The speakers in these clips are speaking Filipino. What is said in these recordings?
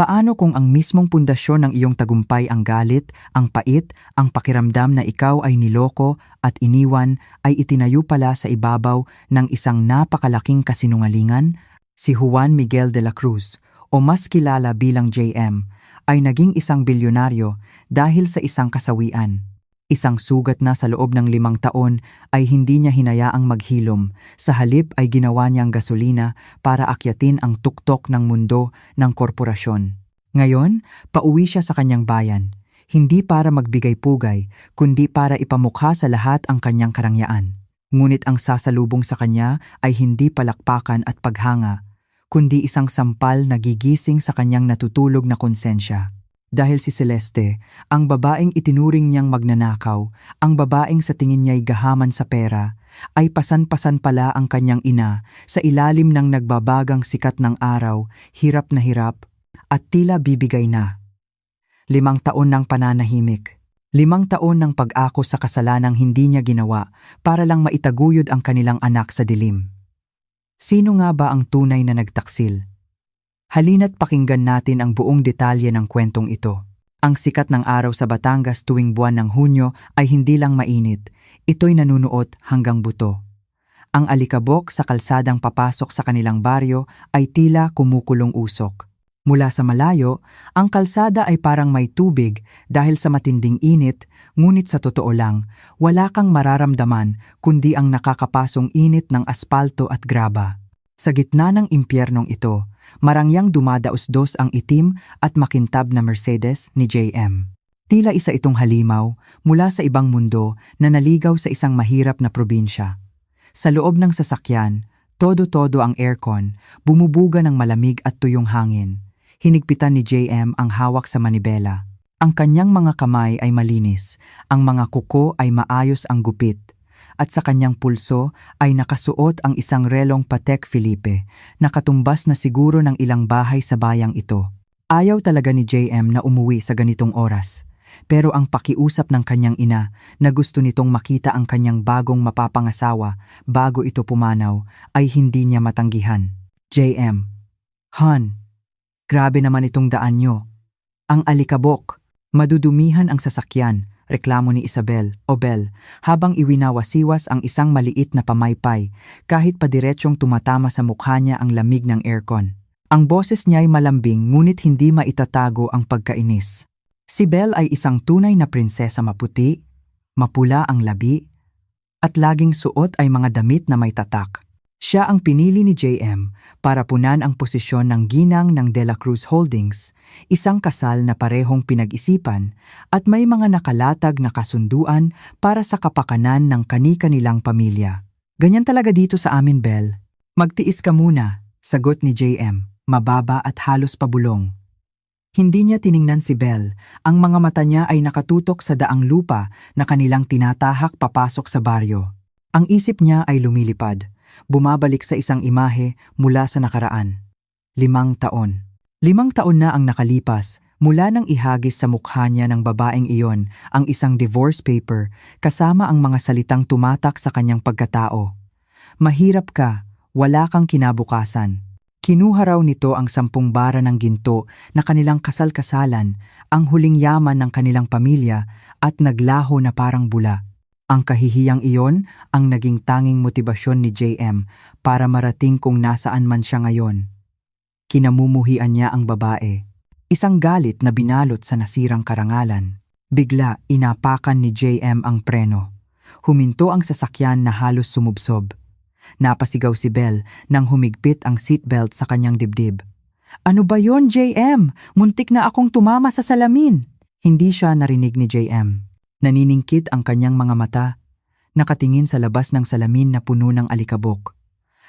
Paano kung ang mismong pundasyon ng iyong tagumpay ang galit, ang pait, ang pakiramdam na ikaw ay niloko at iniwan ay itinayo pala sa ibabaw ng isang napakalaking kasinungalingan? Si Juan Miguel de la Cruz, o mas kilala bilang JM, ay naging isang bilyonaryo dahil sa isang kasawian. Isang sugat na sa loob ng 5 taon ay hindi niya hinayaang maghilom, sa halip ay ginawa niyang gasolina para akyatin ang tuktok ng mundo ng korporasyon. Ngayon, pauwi siya sa kanyang bayan, hindi para magbigay pugay, kundi para ipamukha sa lahat ang kanyang karangyaan. Ngunit ang sasalubong sa kanya ay hindi palakpakan at paghanga, kundi isang sampal na gigising sa kanyang natutulog na konsensya. Dahil si Celeste, ang babaeng itinuring niyang magnanakaw, ang babaeng sa tingin niya'y gahaman sa pera, ay pasan-pasan pala ang kanyang ina sa ilalim ng nagbabagang sikat ng araw, hirap na hirap, at tila bibigay na. 5 taon ng pananahimik. 5 taon ng pag-ako sa kasalanang hindi niya ginawa para lang maitaguyod ang kanilang anak sa dilim. Sino nga ba ang tunay na nagtaksil? Halina't pakinggan natin ang buong detalye ng kwentong ito. Ang sikat ng araw sa Batangas tuwing buwan ng Hunyo ay hindi lang mainit, ito'y nanunuot hanggang buto. Ang alikabok sa kalsadang papasok sa kanilang baryo ay tila kumukulong usok. Mula sa malayo, ang kalsada ay parang may tubig dahil sa matinding init, ngunit sa totoo lang, wala kang mararamdaman kundi ang nakakapasong init ng aspalto at graba. Sa gitna ng impyernong ito, marangyang dumadaos-dos ang itim at makintab na Mercedes ni JM. Tila isa itong halimaw mula sa ibang mundo na naligaw sa isang mahirap na probinsya. Sa loob ng sasakyan, todo-todo ang aircon, bumubuga ng malamig at tuyong hangin. Hinigpitan ni JM ang hawak sa manibela. Ang kanyang mga kamay ay malinis, ang mga kuko ay maayos ang gupit, at sa kanyang pulso ay nakasuot ang isang relong Patek Philippe na katumbas na siguro ng ilang bahay sa bayang ito. Ayaw talaga ni JM na umuwi sa ganitong oras. Pero ang pakiusap ng kanyang ina na gusto nitong makita ang kanyang bagong mapapangasawa bago ito pumanaw ay hindi niya matanggihan. JM, Han, grabe naman itong daan nyo. Ang alikabok, madudumihan ang sasakyan, reklamo ni Isabel o Bel habang iwinawasiwas ang isang maliit na pamaypay kahit padiretsong tumatama sa mukha niya ang lamig ng aircon. Ang boses niya ay malambing ngunit hindi maitatago ang pagkainis. Si Bel ay isang tunay na prinsesa maputi, mapula ang labi, at laging suot ay mga damit na may tatak. Siya ang pinili ni JM para punan ang posisyon ng ginang ng De La Cruz Holdings, isang kasal na parehong pinag-isipan at may mga nakalatag na kasunduan para sa kapakanan ng kani-kanilang pamilya. Ganyan talaga dito sa amin, Bel. Magtiis ka muna, sagot ni JM, mababa at halos pabulong. Hindi niya tiningnan si Bel, ang mga mata niya ay nakatutok sa daang lupa na kanilang tinatahak papasok sa baryo. Ang isip niya ay lumilipad. Bumabalik sa isang imahe mula sa nakaraan. 5 taon. 5 taon na ang nakalipas mula nang ihagis sa mukha niya ng babaeng iyon ang isang divorce paper kasama ang mga salitang tumatak sa kanyang pagkatao. Mahirap ka, wala kang kinabukasan. Kinuha raw nito ang 10 bara ng ginto na kanilang kasal-kasalan, ang huling yaman ng kanilang pamilya at naglaho na parang bula. Ang kahihiyang iyon ang naging tanging motibasyon ni JM para marating kung nasaan man siya ngayon. Kinamumuhian niya ang babae. Isang galit na binalot sa nasirang karangalan. Bigla inapakan ni JM ang preno. Huminto ang sasakyan na halos sumubsob. Napasigaw si Bel nang humigpit ang seatbelt sa kanyang dibdib. Ano ba yon, JM? Muntik na akong tumama sa salamin. Hindi siya narinig ni JM. Naniningkit ang kanyang mga mata, nakatingin sa labas ng salamin na puno ng alikabok.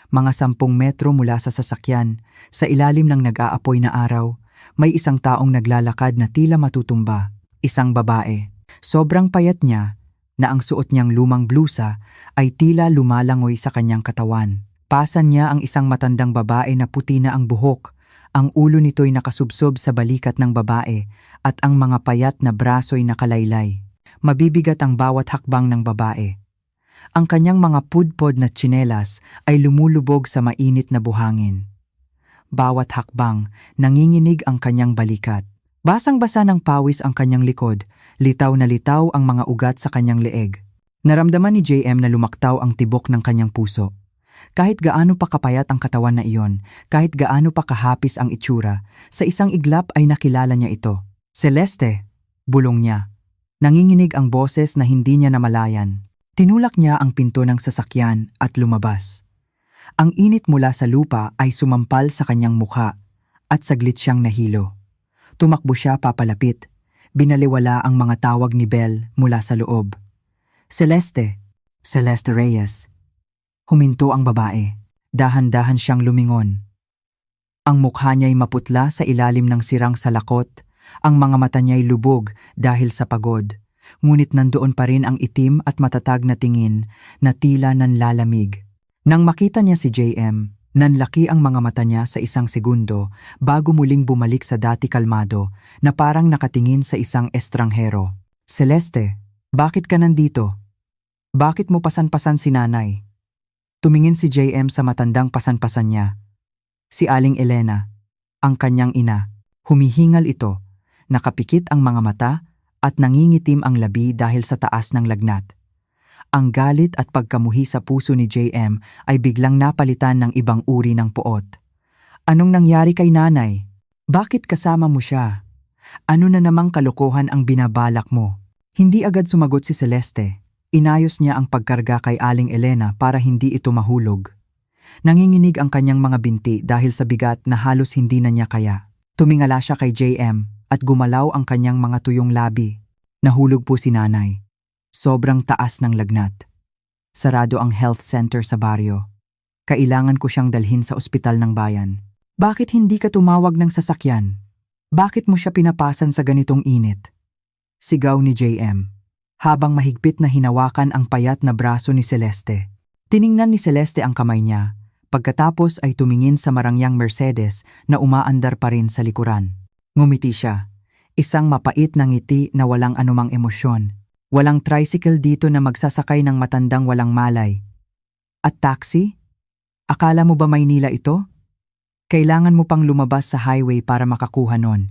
Mga 10 metro mula sa sasakyan, sa ilalim ng nag-aapoy na araw, may isang taong naglalakad na tila matutumba, isang babae. Sobrang payat niya, na ang suot niyang lumang blusa ay tila lumalangoy sa kanyang katawan. Pasan niya ang isang matandang babae na puti na ang buhok, ang ulo nito'y nakasubsob sa balikat ng babae at ang mga payat na braso'y nakalaylay. Mabibigat ang bawat hakbang ng babae. Ang kanyang mga pudpod na tsinelas ay lumulubog sa mainit na buhangin. bawat hakbang, nanginginig ang kanyang balikat. Basang-basa ng pawis ang kanyang likod, litaw na litaw ang mga ugat sa kanyang leeg. Naramdaman ni JM na lumaktaw ang tibok ng kanyang puso. Kahit gaano pa kapayat ang katawan na iyon, kahit gaano pa kahapis ang itsura, sa isang iglap ay nakilala niya ito. Celeste! Bulong niya. Nanginginig ang boses na hindi niya namalayan. Tinulak niya ang pinto ng sasakyan at lumabas. Ang init mula sa lupa ay sumampal sa kanyang mukha at saglit siyang nahilo. Tumakbo siya papalapit. Binaliwala ang mga tawag ni Belle mula sa loob. Celeste! Celeste Reyes! Huminto ang babae. Dahan-dahan siyang lumingon. Ang mukha niya'y maputla sa ilalim ng sirang salakot. Ang mga mata niya'y lubog dahil sa pagod. Ngunit nandoon pa rin ang itim at matatag na tingin na tila nanlalamig. Nang makita niya si JM, nanlaki ang mga mata niya sa isang segundo bago muling bumalik sa dati kalmado na parang nakatingin sa isang estranghero. Celeste, bakit ka nandito? Bakit mo pasan-pasan si nanay? Tumingin si JM sa matandang pasan-pasan niya. Si Aling Elena, ang kanyang ina. Humihingal ito. Nakapikit ang mga mata at nangingitim ang labi dahil sa taas ng lagnat. Ang galit at pagkamuhi sa puso ni JM ay biglang napalitan ng ibang uri ng puot. Anong nangyari kay nanay? Bakit kasama mo siya? Ano na namang kalokohan ang binabalak mo? Hindi agad sumagot si Celeste. Inayos niya ang pagkarga kay Aling Elena para hindi ito mahulog. Nanginginig ang kanyang mga binti dahil sa bigat na halos hindi na niya kaya. Tumingala siya kay JM at gumalaw ang kanyang mga tuyong labi. Nahulog po si nanay. Sobrang taas ng lagnat. Sarado ang health center sa baryo. Kailangan ko siyang dalhin sa ospital ng bayan. Bakit hindi ka tumawag ng sasakyan? Bakit mo siya pinapasan sa ganitong init? Sigaw ni JM. Habang mahigpit na hinawakan ang payat na braso ni Celeste. Tiningnan ni Celeste ang kamay niya, pagkatapos ay tumingin sa marangyang Mercedes na umaandar pa rin sa likuran. Ngumiti siya, isang mapait na ngiti na walang anumang emosyon. Walang tricycle dito na magsasakay ng matandang walang malay. At taxi? Akala mo ba Maynila ito? Kailangan mo pang lumabas sa highway para makakuha nun.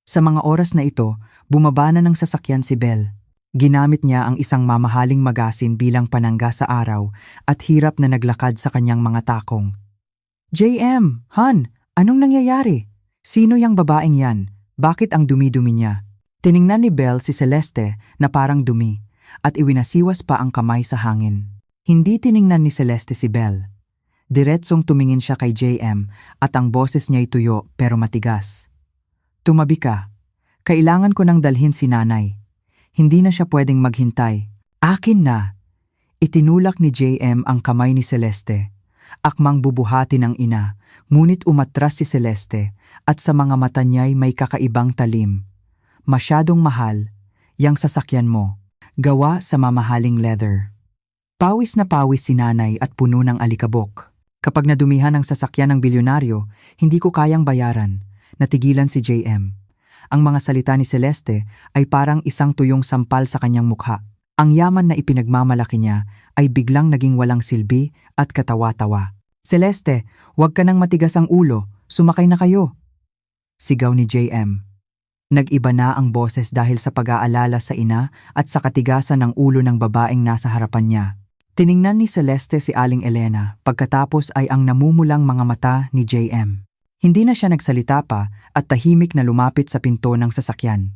Sa mga oras na ito, bumaba na ng sasakyan si Belle. Ginamit niya ang isang mamahaling magasin bilang panangga sa araw at hirap na naglakad sa kanyang mga takong. JM, Han, anong nangyayari? Sino yang babaeng yan? Bakit ang dumi-dumi niya? Tiningnan ni Belle si Celeste na parang dumi at iwinasiwas pa ang kamay sa hangin. Hindi tiningnan ni Celeste si Belle. Diretsong tumingin siya kay JM at ang boses niya'y tuyo pero matigas. Tumabi ka. Kailangan ko nang dalhin si nanay. Hindi na siya pwedeng maghintay. Akin na! Itinulak ni JM ang kamay ni Celeste. Akmang bubuhati ng ina, ngunit umatras si Celeste at sa mga mata niya'y may kakaibang talim. Masyadong mahal, yang sasakyan mo, gawa sa mamahaling leather. Pawis na pawis si nanay at puno ng alikabok. Kapag nadumihan ang sasakyan ng bilyonaryo, hindi ko kayang bayaran. Natigilan si JM. Ang mga salita ni Celeste ay parang isang tuyong sampal sa kanyang mukha. Ang yaman na ipinagmamalaki niya ay biglang naging walang silbi at katawa-tawa. Celeste, huwag ka nang matigas ang ulo, sumakay na kayo. Sigaw ni JM. Nag-iba na ang boses dahil sa pag-aalala sa ina at sa katigasan ng ulo ng babaeng nasa harapan niya. Tiningnan ni Celeste si Aling Elena pagkatapos ay ang namumulang mga mata ni JM. Hindi na siya nagsalita pa at tahimik na lumapit sa pinto ng sasakyan.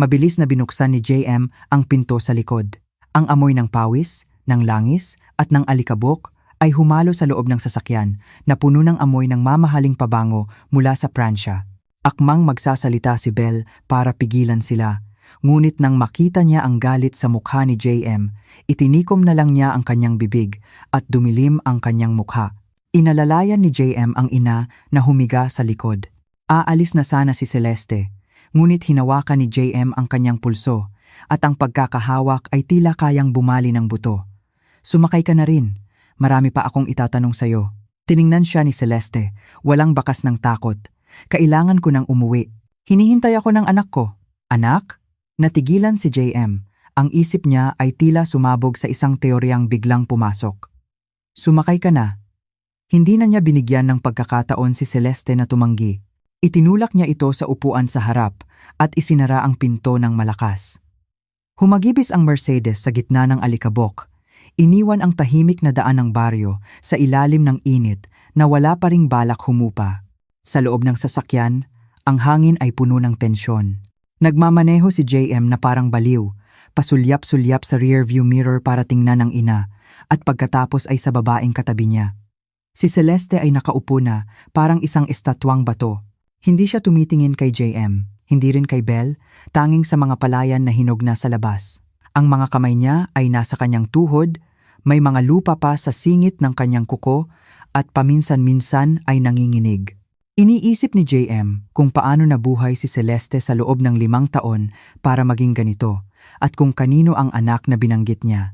Mabilis na binuksan ni JM ang pinto sa likod. Ang amoy ng pawis, ng langis at ng alikabok ay humalo sa loob ng sasakyan na puno ng amoy ng mamahaling pabango mula sa Pransya. Akmang magsasalita si Belle para pigilan sila. Ngunit nang makita niya ang galit sa mukha ni JM, itinikom na lang niya ang kanyang bibig at dumilim ang kanyang mukha. Inalalayan ni JM ang ina na humiga sa likod. Aalis na sana si Celeste, ngunit hinawakan ni JM ang kanyang pulso at ang pagkakahawak ay tila kayang bumali ng buto. Sumakay ka na rin, marami pa akong itatanong sayo. Tiningnan siya ni Celeste, walang bakas ng takot. Kailangan ko nang umuwi. Hinihintay ako ng anak ko. Anak? Natigilan si JM. Ang isip niya ay tila sumabog sa isang teoryang biglang pumasok. Sumakay ka na. Hindi na niya binigyan ng pagkakataon si Celeste na tumanggi. Itinulak niya ito sa upuan sa harap at isinara ang pinto ng malakas. Humagibis ang Mercedes sa gitna ng alikabok. Iniwan ang tahimik na daan ng baryo sa ilalim ng init na wala pa ring balak humupa. Sa loob ng sasakyan, ang hangin ay puno ng tensyon. Nagmamaneho si JM na parang baliw, pasulyap-sulyap sa rearview mirror para tingnan ang ina, at pagkatapos ay sa babaeng katabi niya. Si Celeste ay nakaupo na, parang isang estatwang bato. Hindi siya tumitingin kay JM, hindi rin kay Belle, tanging sa mga palayan na hinog na sa labas. Ang mga kamay niya ay nasa kanyang tuhod, may mga lupa pa sa singit ng kanyang kuko, at paminsan-minsan ay nanginginig. Iniisip ni JM kung paano nabuhay si Celeste sa loob ng 5 taon para maging ganito, at kung kanino ang anak na binanggit niya.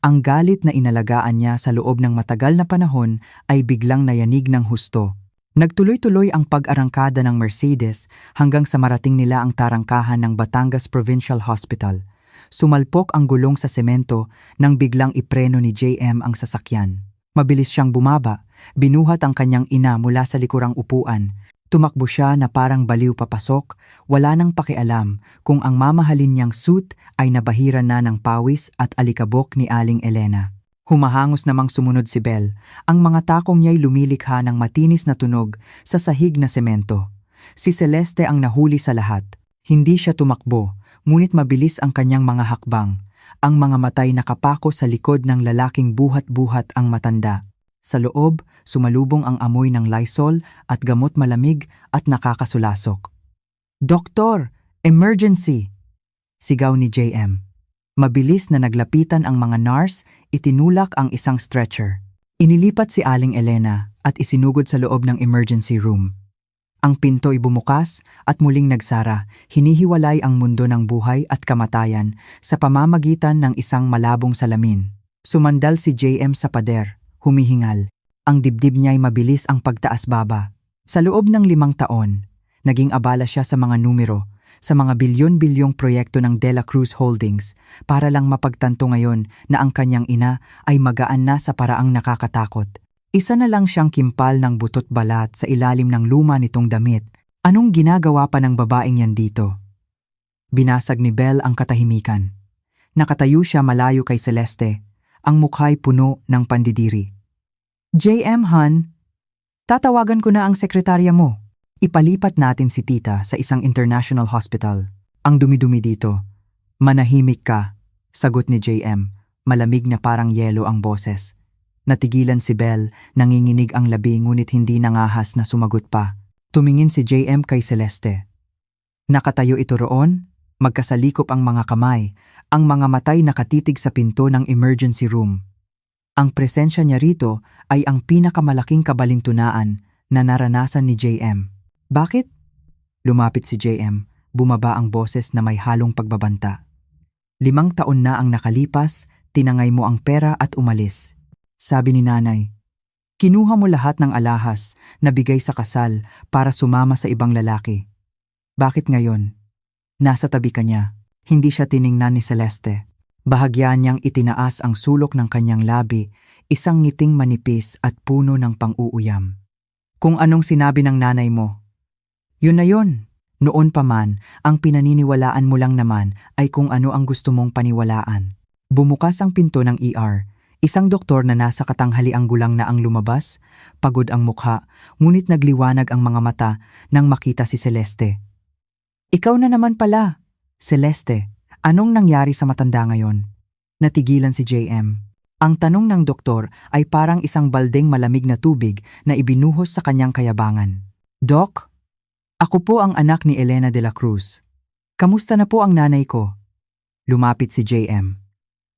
Ang galit na inalagaan niya sa loob ng matagal na panahon ay biglang nayanig ng husto. Nagtuloy-tuloy ang pag-arangkada ng Mercedes hanggang sa marating nila ang tarangkahan ng Batangas Provincial Hospital. Sumalpok ang gulong sa semento nang biglang ipreno ni JM ang sasakyan. Mabilis siyang bumaba, binuhat ang kanyang ina mula sa likurang upuan. Tumakbo siya na parang baliw papasok, wala nang pakialam kung ang mamahalin niyang suit ay nabahiran na ng pawis at alikabok ni Aling Elena. Humahangos namang sumunod si Belle, ang mga takong niya'y lumilikha ng matinis na tunog sa sahig na semento. Si Celeste ang nahuli sa lahat. Hindi siya tumakbo, ngunit mabilis ang kanyang mga hakbang. Ang mga matay nakapako sa likod ng lalaking buhat-buhat ang matanda. Sa loob, sumalubong ang amoy ng Lysol at gamot malamig at nakakasulasok. "Doktor! Emergency!" sigaw ni JM. Mabilis na naglapitan ang mga nurse, itinulak ang isang stretcher. Inilipat si Aling Elena at isinugod sa loob ng emergency room. Ang pinto'y bumukas at muling nagsara, hinihiwalay ang mundo ng buhay at kamatayan sa pamamagitan ng isang malabong salamin. Sumandal si JM sa pader, humihingal. Ang dibdib niya'y mabilis ang pagtaas-baba. Sa loob ng 5 taon, naging abala siya sa mga numero, sa mga bilyon-bilyong proyekto ng De La Cruz Holdings para lang mapagtanto ngayon na ang kanyang ina ay magaan na sa paraang nakakatakot. Isa na lang siyang kimpal ng butot balat sa ilalim ng luma nitong damit. Anong ginagawa pa ng babaeng yan dito? Binasag ni Belle ang katahimikan. Nakatayo siya malayo kay Celeste, ang mukha'y puno ng pandidiri. "JM, Han, tatawagan ko na ang sekretarya mo. Ipalipat natin si tita sa isang international hospital. Ang dumi-dumi dito." "Manahimik ka," sagot ni JM, malamig na parang yelo ang boses. Natigilan si Belle, nanginginig ang labi ngunit hindi nangahas na sumagot pa. Tumingin si JM kay Celeste. Nakatayo ito roon, magkasalikop ang mga kamay, ang mga matay nakatitig sa pinto ng emergency room. Ang presensya niya rito ay ang pinakamalaking kabalintunaan na naranasan ni JM. "Bakit?" Lumapit si JM, bumaba ang boses na may halong pagbabanta. 5 taon na ang nakalipas, tinangay mo ang pera at umalis. Sabi ni nanay, kinuha mo lahat ng alahas na bigay sa kasal para sumama sa ibang lalaki. Bakit ngayon? Nasa tabi ka niya. Hindi siya tiningnan ni Celeste. Bahagyan niyang itinaas ang sulok ng kanyang labi, isang ngiting manipis at puno ng pang-uuyam. "Kung anong sinabi ng nanay mo, yun na yun. Noon pa man, ang pinaniniwalaan mo lang naman ay kung ano ang gusto mong paniwalaan." Bumukas ang pinto ng ER. Isang doktor na nasa katanghaliang gulang na ang lumabas, pagod ang mukha, ngunit nagliwanag ang mga mata nang makita si Celeste. "Ikaw na naman pala, Celeste. Anong nangyari sa matanda ngayon?" Natigilan si JM. Ang tanong ng doktor ay parang isang baldeng malamig na tubig na ibinuhos sa kanyang kayabangan. "Doc, ako po ang anak ni Elena de la Cruz. Kamusta na po ang nanay ko?" Lumapit si JM.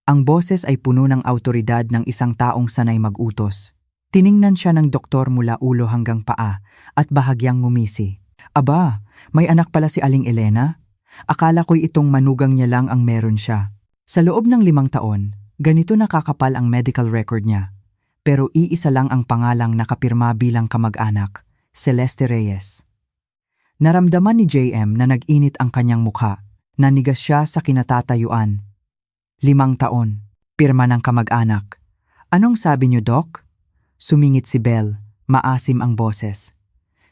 Ang boses ay puno ng awtoridad ng isang taong sanay mag-utos. Tiningnan siya ng doktor mula ulo hanggang paa at bahagyang ngumisi. "Aba, may anak pala si Aling Elena? Akala ko'y itong manugang niya lang ang meron siya." Sa loob ng 5 taon, ganito nakakapal ang medical record niya. Pero iisa lang ang pangalang nakapirma bilang kamag-anak, Celeste Reyes. Naramdaman ni JM na nag-init ang kanyang mukha. Nanigas siya sa kinatatayuan. 5 taon, pirma ng kamag-anak. "Anong sabi niyo, Doc?" Sumingit si Belle, maasim ang boses.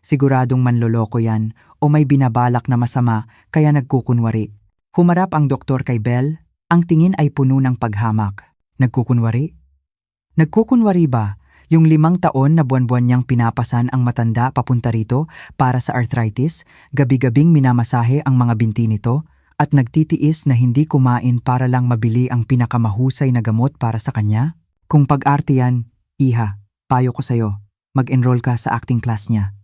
Siguradong manloloko yan o may binabalak na masama kaya nagkukunwari. Humarap ang doktor kay Belle, ang tingin ay puno ng paghamak. Nagkukunwari? Nagkukunwari ba? Yung 5 taon na buwan-buwan niyang pinapasan ang matanda papunta rito para sa arthritis, gabi-gabing minamasahe ang mga binti nito, at nagtitiis na hindi kumain para lang mabili ang pinakamahusay na gamot para sa kanya? Kung pag-arte yan, iha, payo ko sa'yo, mag-enroll ka sa acting class niya.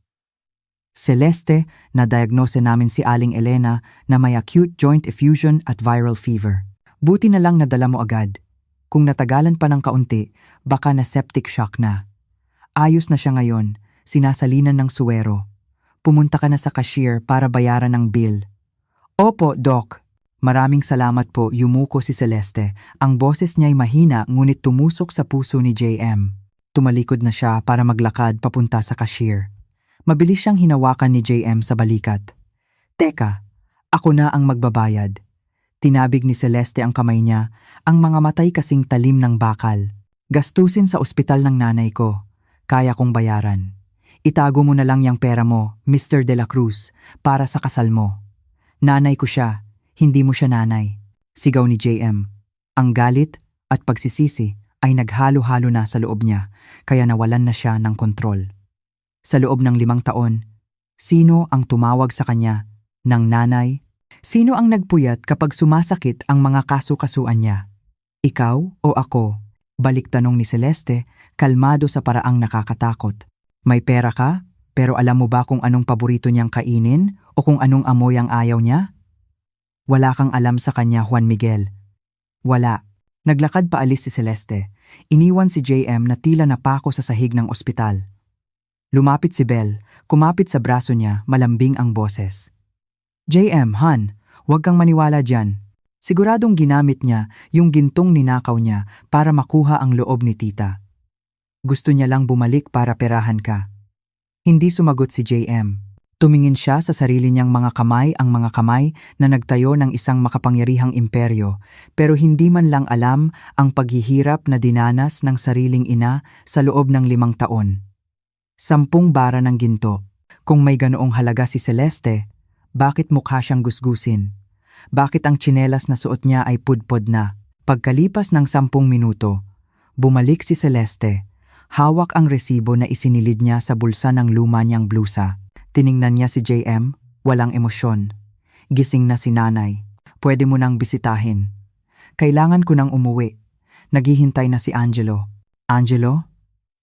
Celeste, na-diagnose namin si Aling Elena na may acute joint effusion at viral fever. Buti na lang nadala mo agad. Kung natagalan pa ng kaunti, baka na septic shock na. Ayos na siya ngayon, sinasalinan ng suwero. Pumunta ka na sa cashier para bayaran ng bill. Opo, Doc. Maraming salamat po, yumuko si Celeste. Ang boses niya'y mahina ngunit tumusok sa puso ni JM. Tumalikod na siya para maglakad papunta sa cashier. Mabilis siyang hinawakan ni JM sa balikat. Teka, ako na ang magbabayad. Tinabig ni Celeste ang kamay niya, ang mga matay kasing talim ng bakal. Gastusin sa ospital ng nanay ko. Kaya kong bayaran. Itago mo na lang yung pera mo, Mr. De La Cruz, para sa kasal mo. Nanay ko siya, hindi mo siya nanay. Sigaw ni JM. Ang galit at pagsisisi ay naghalo-halo na sa loob niya, kaya nawalan na siya ng kontrol. Sa loob ng 5 taon, sino ang tumawag sa kanya ng nanay? Sino ang nagpuyat kapag sumasakit ang mga kasu-kasuan niya? Ikaw o ako? Balik tanong ni Celeste, kalmado sa paraang nakakatakot. May pera ka, pero alam mo ba kung anong paborito niyang kainin o kung anong amoy ang ayaw niya? Wala kang alam sa kanya, Juan Miguel. Wala. Naglakad paalis si Celeste. Iniwan si JM na tila napako sa sahig ng ospital. Lumapit si Belle, kumapit sa braso niya, malambing ang boses. JM, Han, huwag kang maniwala dyan. Siguradong ginamit niya yung gintong ninakaw niya para makuha ang loob ni tita. Gusto niya lang bumalik para perahan ka. Hindi sumagot si JM. Tumingin siya sa sarili niyang mga kamay, ang mga kamay na nagtayo ng isang makapangyarihang imperyo, pero hindi man lang alam ang paghihirap na dinanas ng sariling ina sa loob ng 5 taon. 10 bara ng ginto. Kung may ganoong halaga si Celeste, bakit mukha siyang gusgusin? Bakit ang tsinelas na suot niya ay pudpod na? Pagkalipas ng 10 minuto, bumalik si Celeste. Hawak ang resibo na isinilid niya sa bulsa ng luma niyang blusa. Tiningnan niya si JM, walang emosyon. Gising na si nanay. Pwede mo nang bisitahin. Kailangan ko nang umuwi. Naghihintay na si Angelo. Angelo?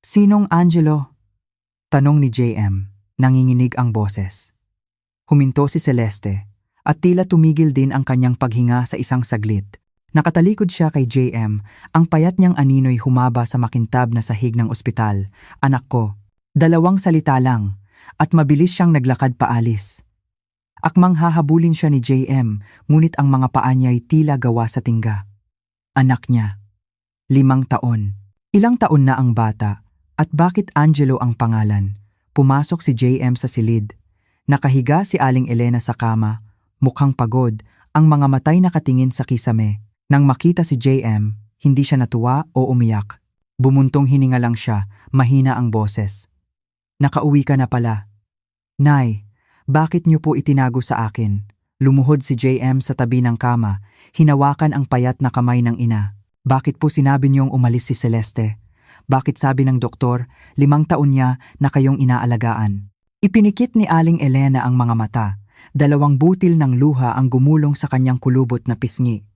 Sinong Angelo? Tanong ni JM, nanginginig ang boses. Huminto si Celeste at tila tumigil din ang kanyang paghinga sa isang saglit. Nakatalikod siya kay JM, ang payat niyang anino'y humaba sa makintab na sahig ng ospital. Anak ko, 2 salita lang, at mabilis siyang naglakad paalis. Akmang hahabulin siya ni JM, ngunit ang mga paa niya'y tila gawa sa tingga. Anak niya. 5 taon. Ilang taon na ang bata, at bakit Angelo ang pangalan? Pumasok si JM sa silid. Nakahiga si Aling Elena sa kama, mukhang pagod, ang mga matay nakatingin sa kisame. Nang makita si JM, hindi siya natuwa o umiyak. Bumuntong hininga lang siya, mahina ang boses. Nakauwi ka na pala. Nay, bakit niyo po itinago sa akin? Lumuhod si JM sa tabi ng kama, hinawakan ang payat na kamay ng ina. Bakit po sinabi niyong umalis si Celeste? Bakit sabi ng doktor, 5 taon niya na kayong inaalagaan? Ipinikit ni Aling Elena ang mga mata. 2 butil ng luha ang gumulong sa kanyang kulubot na pisngi.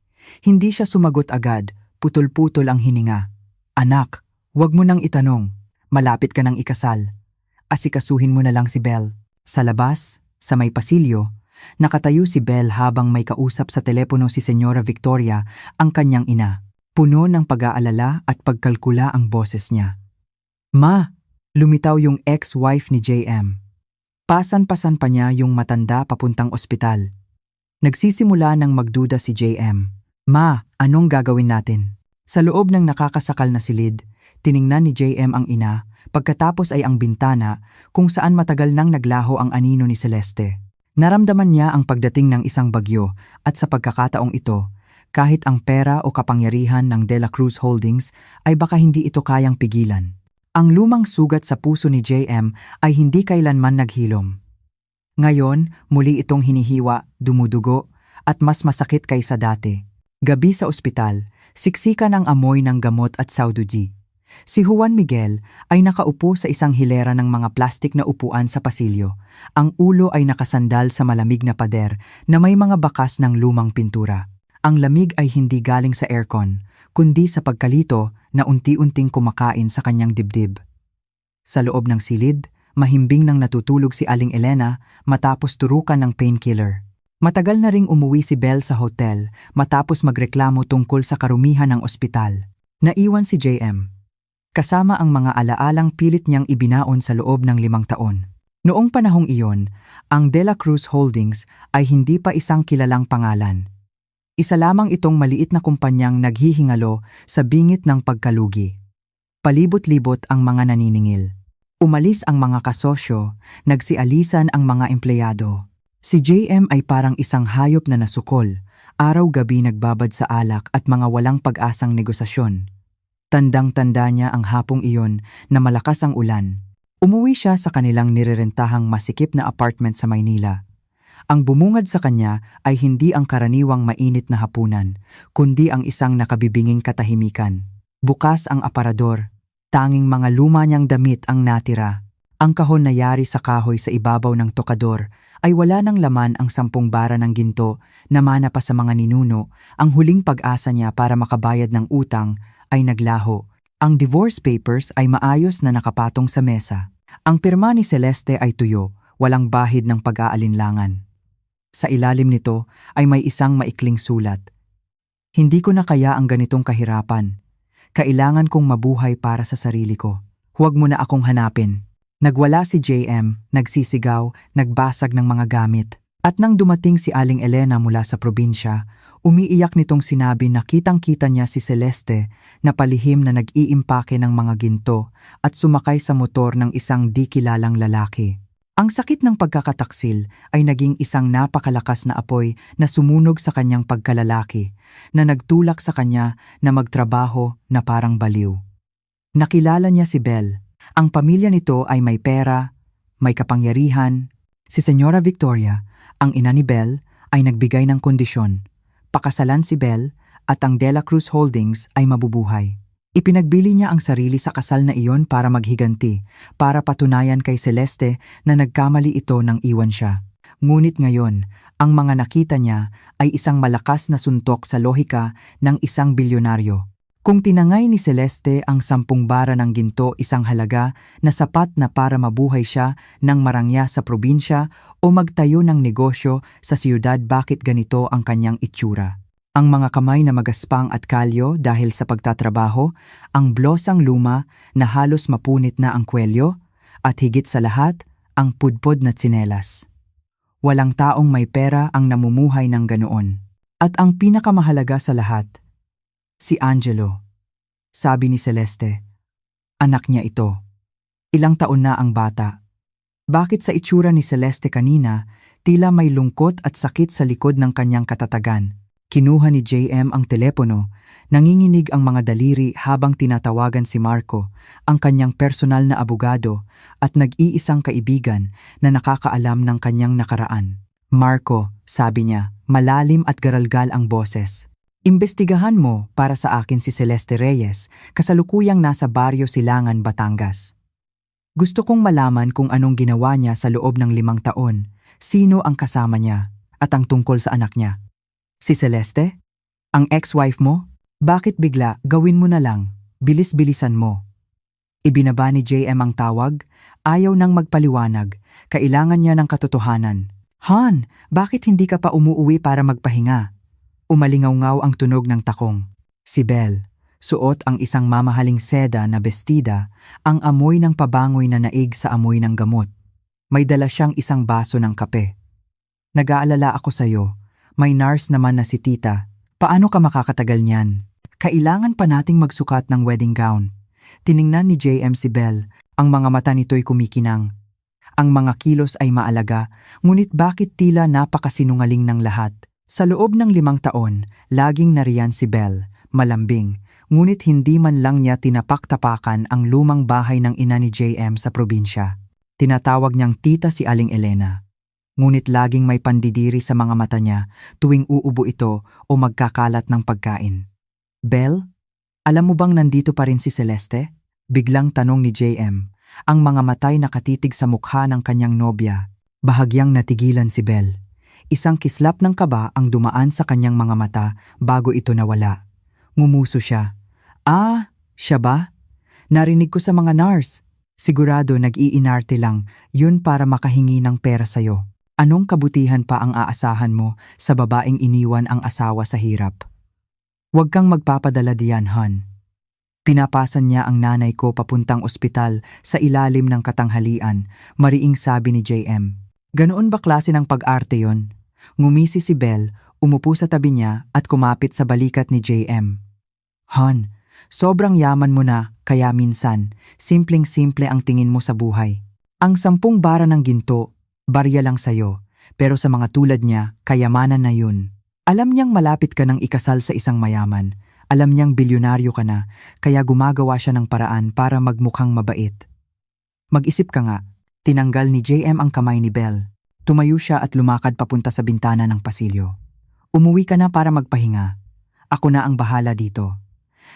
Hindi siya sumagot agad, putol-putol ang hininga. Anak, huwag mo nang itanong. Malapit ka nang ikasal. Asikasuhin mo na lang si Belle. Sa labas, sa may pasilyo, nakatayo si Belle habang may kausap sa telepono si Senyora Victoria, ang kanyang ina. Puno ng pag-aalala at pagkalkula ang boses niya. Ma, lumitaw yung ex-wife ni JM. Pasan-pasan pa niya yung matanda papuntang ospital. Nagsisimula ng magduda si JM. Ma, anong gagawin natin? Sa loob ng nakakasakal na silid, tiningnan ni JM ang ina, pagkatapos ay ang bintana kung saan matagal nang naglaho ang anino ni Celeste. Naramdaman niya ang pagdating ng isang bagyo at sa pagkakataong ito, kahit ang pera o kapangyarihan ng De La Cruz Holdings ay baka hindi ito kayang pigilan. Ang lumang sugat sa puso ni JM ay hindi kailanman naghilom. Ngayon, muli itong hinihiwa, dumudugo, at mas masakit kaysa dati. Gabi sa ospital, siksikan ang amoy ng gamot at sauduji. Si Juan Miguel ay nakaupo sa isang hilera ng mga plastik na upuan sa pasilyo. Ang ulo ay nakasandal sa malamig na pader na may mga bakas ng lumang pintura. Ang lamig ay hindi galing sa aircon, kundi sa pagkalito na unti-unting kumakain sa kanyang dibdib. Sa loob ng silid, mahimbing nang natutulog si Aling Elena matapos turukan ng painkiller. Matagal na ring umuwi si Belle sa hotel matapos magreklamo tungkol sa karumihan ng ospital. Naiwan si JM. Kasama ang mga alaalang pilit niyang ibinaon sa loob ng 5 taon. Noong panahong iyon, ang De La Cruz Holdings ay hindi pa isang kilalang pangalan. Isa lamang itong maliit na kumpanyang naghihingalo sa bingit ng pagkalugi. Palibot-libot ang mga naniningil. Umalis ang mga kasosyo, nagsialisan ang mga empleyado. Si JM ay parang isang hayop na nasukol, araw-gabi nagbabad sa alak at mga walang pag-asang negosasyon. Tandang-tanda niya ang hapong iyon na malakas ang ulan. Umuwi siya sa kanilang nirerentahang masikip na apartment sa Maynila. Ang bumungad sa kanya ay hindi ang karaniwang mainit na hapunan, kundi ang isang nakabibinging katahimikan. Bukas ang aparador, tanging mga luma niyang damit ang natira. Ang kahon na yari sa kahoy sa ibabaw ng tokador ay wala ng laman ang 10 bara ng ginto na mana pa sa mga ninuno. Ang huling pag-asa niya para makabayad ng utang ay naglaho. Ang divorce papers ay maayos na nakapatong sa mesa. Ang pirma ni Celeste ay tuyo, walang bahid ng pag-aalinlangan. Sa ilalim nito ay may isang maikling sulat. Hindi ko na kaya ang ganitong kahirapan. Kailangan kong mabuhay para sa sarili ko. Huwag mo na akong hanapin. Nagwala si JM, nagsisigaw, nagbasag ng mga gamit. At nang dumating si Aling Elena mula sa probinsya, umiiyak nitong sinabi na kitang-kita niya si Celeste na palihim na nag-iimpake ng mga ginto at sumakay sa motor ng isang di kilalang lalaki. Ang sakit ng pagkakataksil ay naging isang napakalakas na apoy na sumunog sa kanyang pagkalalaki, na nagtulak sa kanya na magtrabaho na parang baliw. Nakilala niya si Belle. Ang pamilya nito ay may pera, may kapangyarihan. Si Señora Victoria, ang ina ni Belle, ay nagbigay ng kondisyon. Pakasalan si Belle at ang De La Cruz Holdings ay mabubuhay. Ipinagbili niya ang sarili sa kasal na iyon para maghiganti, para patunayan kay Celeste na nagkamali ito nang iwan siya. Ngunit ngayon, ang mga nakita niya ay isang malakas na suntok sa lohika ng isang bilyonaryo. Kung tinangay ni Celeste ang 10 bara ng ginto, isang halaga na sapat na para mabuhay siya ng marangya sa probinsya o magtayo ng negosyo sa siyudad, bakit ganito ang kanyang itsura? Ang mga kamay na magaspang at kalyo dahil sa pagtatrabaho, ang blosang luma na halos mapunit na ang kwelyo, at higit sa lahat, ang pudpod na tsinelas. Walang taong may pera ang namumuhay ng ganoon. At ang pinakamahalaga sa lahat, si Angelo. Sabi ni Celeste, anak niya ito. Ilang taon na ang bata. Bakit sa itsura ni Celeste kanina, tila may lungkot at sakit sa likod ng kanyang katatagan? Kinuha ni JM ang telepono, nanginginig ang mga daliri habang tinatawagan si Marco, ang kanyang personal na abogado at nag-iisang kaibigan na nakakaalam ng kanyang nakaraan. Marco, sabi niya, malalim at garalgal ang boses. Imbestigahan mo para sa akin si Celeste Reyes, kasalukuyang nasa Barrio Silangan, Batangas. Gusto kong malaman kung anong ginawa niya sa loob ng 5 taon, sino ang kasama niya, at ang tungkol sa anak niya. Si Celeste? Ang ex-wife mo? Bakit bigla, gawin mo na lang, bilis-bilisan mo. Ibinaba ni JM ang tawag, ayaw nang magpaliwanag, kailangan niya ng katotohanan. Han, bakit hindi ka pa umuuwi para magpahinga? Umalingaw-ngaw ang tunog ng takong. Si Belle, suot ang isang mamahaling seda na bestida, ang amoy ng pabangoy na naig sa amoy ng gamot. May dala siyang isang baso ng kape. Nag-aalala ako sa'yo, may nurse naman na si tita. Paano ka makakatagal niyan? Kailangan pa nating magsukat ng wedding gown. Tiningnan ni JM si Belle, ang mga mata nito'y kumikinang. Ang mga kilos ay maalaga, ngunit bakit tila napakasinungaling ng lahat? Sa loob ng 5 taon, laging nariyan si Belle, malambing, ngunit hindi man lang niya tinapak-tapakan ang lumang bahay ng ina ni JM sa probinsya. Tinatawag niyang tita si Aling Elena. Ngunit laging may pandidiri sa mga mata niya tuwing uubo ito o magkakalat ng pagkain. Belle, alam mo bang nandito pa rin si Celeste? Biglang tanong ni JM, ang mga matay nakatitig sa mukha ng kanyang nobya. Bahagyang natigilan si Belle. Isang kislap ng kaba ang dumaan sa kanyang mga mata bago ito nawala. Ngumuso siya. Ah, siya ba? Narinig ko sa mga nurse. Sigurado nag-iinarte lang, yun para makahingi ng pera sa'yo. Anong kabutihan pa ang aasahan mo sa babaeng iniwan ang asawa sa hirap? Huwag kang magpapadala diyan, hon. Pinapasan niya ang nanay ko papuntang ospital sa ilalim ng katanghalian, mariing sabi ni JM. Ganoon ba klase ng pag-arte yon? Ngumisi si Belle, umupo sa tabi niya at kumapit sa balikat ni JM. Hon, sobrang yaman mo na, kaya minsan, simpleng-simple ang tingin mo sa buhay. Ang 10 bara ng ginto, barya lang sa'yo, pero sa mga tulad niya, kayamanan na yun. Alam niyang malapit ka ng ikasal sa isang mayaman, alam niyang bilyonaryo ka na, kaya gumagawa siya ng paraan para magmukhang mabait. Mag-isip ka nga, tinanggal ni JM ang kamay ni Belle. Tumayo siya at lumakad papunta sa bintana ng pasilyo. Umuwi ka na para magpahinga. Ako na ang bahala dito.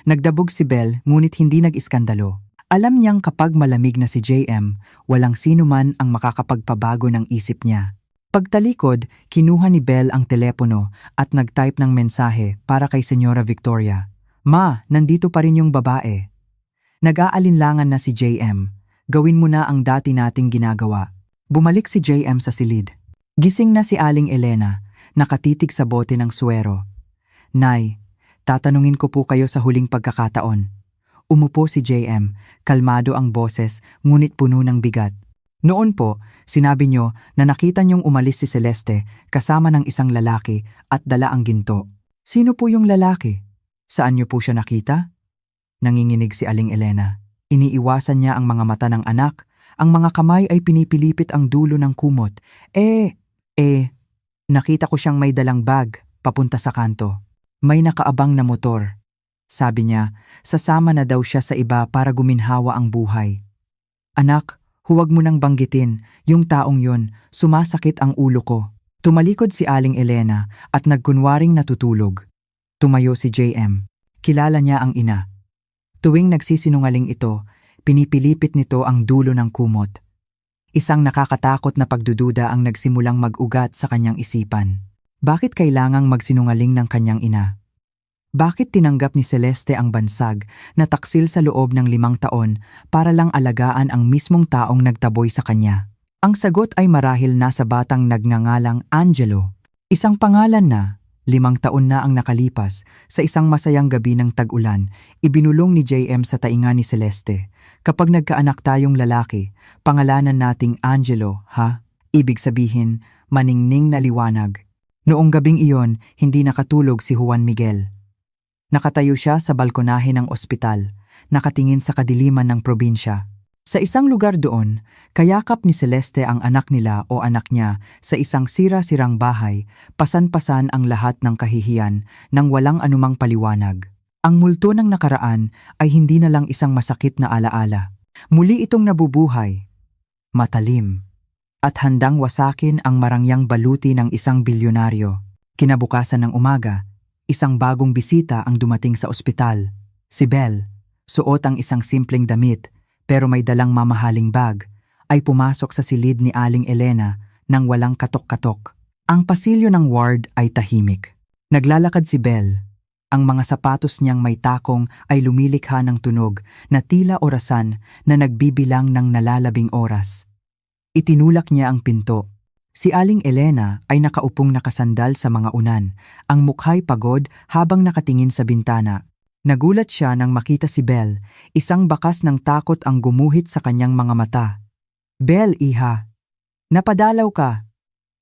Nagdabog si Belle ngunit hindi nag-iskandalo. Alam niyang kapag malamig na si JM, walang sino man ang makakapagpabago ng isip niya. Pagtalikod, kinuha ni Belle ang telepono at nag-type ng mensahe para kay Senyora Victoria. Ma, nandito pa rin yung babae. Nag-aalinlangan na si JM. Gawin mo na ang dati nating ginagawa. Bumalik si JM sa silid. Gising na si Aling Elena, nakatitig sa bote ng suwero. Nay, tatanungin ko po kayo sa huling pagkakataon. Umupo si JM, kalmado ang boses, ngunit puno ng bigat. Noon po, sinabi niyo na nakita niyong umalis si Celeste kasama ng isang lalaki at dala ang ginto. Sino po yung lalaki? Saan niyo po siya nakita? Nanginginig si Aling Elena. Iniiwasan niya ang mga mata ng anak, ang mga kamay ay pinipilipit ang dulo ng kumot. Nakita ko siyang may dalang bag, papunta sa kanto. May nakaabang na motor. Sabi niya, sasama na daw siya sa iba para guminhawa ang buhay. Anak, huwag mo nang banggitin, yung taong yun, sumasakit ang ulo ko. Tumalikod si Aling Elena at nagkunwaring natutulog. Tumayo si JM. Kilala niya ang ina. Tuwing nagsisinungaling ito, pinipilipit nito ang dulo ng kumot. Isang nakakatakot na pagdududa ang nagsimulang mag-ugat sa kanyang isipan. Bakit kailangang magsinungaling ng kanyang ina? Bakit tinanggap ni Celeste ang bansag na taksil sa loob ng 5 taon para lang alagaan ang mismong taong nagtaboy sa kanya? Ang sagot ay marahil nasa batang nagngangalang Angelo. Isang pangalan na, 5 taon na ang nakalipas, sa isang masayang gabi ng tag-ulan, ibinulong ni JM sa tainga ni Celeste. Kapag nagkaanak tayong lalaki, pangalanan nating Angelo, ha? Ibig sabihin, maningning na liwanag. Noong gabing iyon, hindi nakatulog si Juan Miguel. Nakatayo siya sa balkonahe ng ospital, nakatingin sa kadiliman ng probinsya. Sa isang lugar doon, kayakap ni Celeste ang anak nila o anak niya sa isang sira-sirang bahay, pasan-pasan ang lahat ng kahihiyan nang walang anumang paliwanag. Ang multo ng nakaraan ay hindi na lang isang masakit na alaala. Muli itong nabubuhay, matalim, at handang wasakin ang marangyang baluti ng isang bilyonaryo. Kinabukasan ng umaga, isang bagong bisita ang dumating sa ospital. Si Belle, suot ang isang simpleng damit pero may dalang mamahaling bag, ay pumasok sa silid ni Aling Elena nang walang katok-katok. Ang pasilyo ng ward ay tahimik. Naglalakad si Belle. Ang mga sapatos niyang may takong ay lumilikha ng tunog na tila orasan na nagbibilang ng nalalabing oras. Itinulak niya ang pinto. Si Aling Elena ay nakaupong nakasandal sa mga unan, ang mukha'y pagod habang nakatingin sa bintana. Nagulat siya nang makita si Belle, isang bakas ng takot ang gumuhit sa kanyang mga mata. Belle, iha. Napadalaw ka.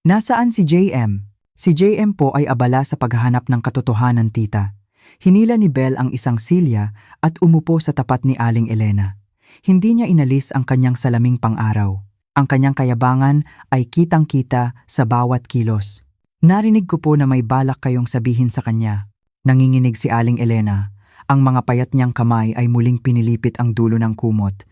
Nasaan si JM? Si JM po ay abala sa paghahanap ng katotohanan, tita. Hinila ni Belle ang isang silya at umupo sa tapat ni Aling Elena. Hindi niya inalis ang kanyang salaming pang-araw. Ang kanyang kayabangan ay kitang-kita sa bawat kilos. Narinig ko po na may balak kayong sabihin sa kanya. Nanginginig si Aling Elena. Ang mga payat niyang kamay ay muling pinilipit ang dulo ng kumot.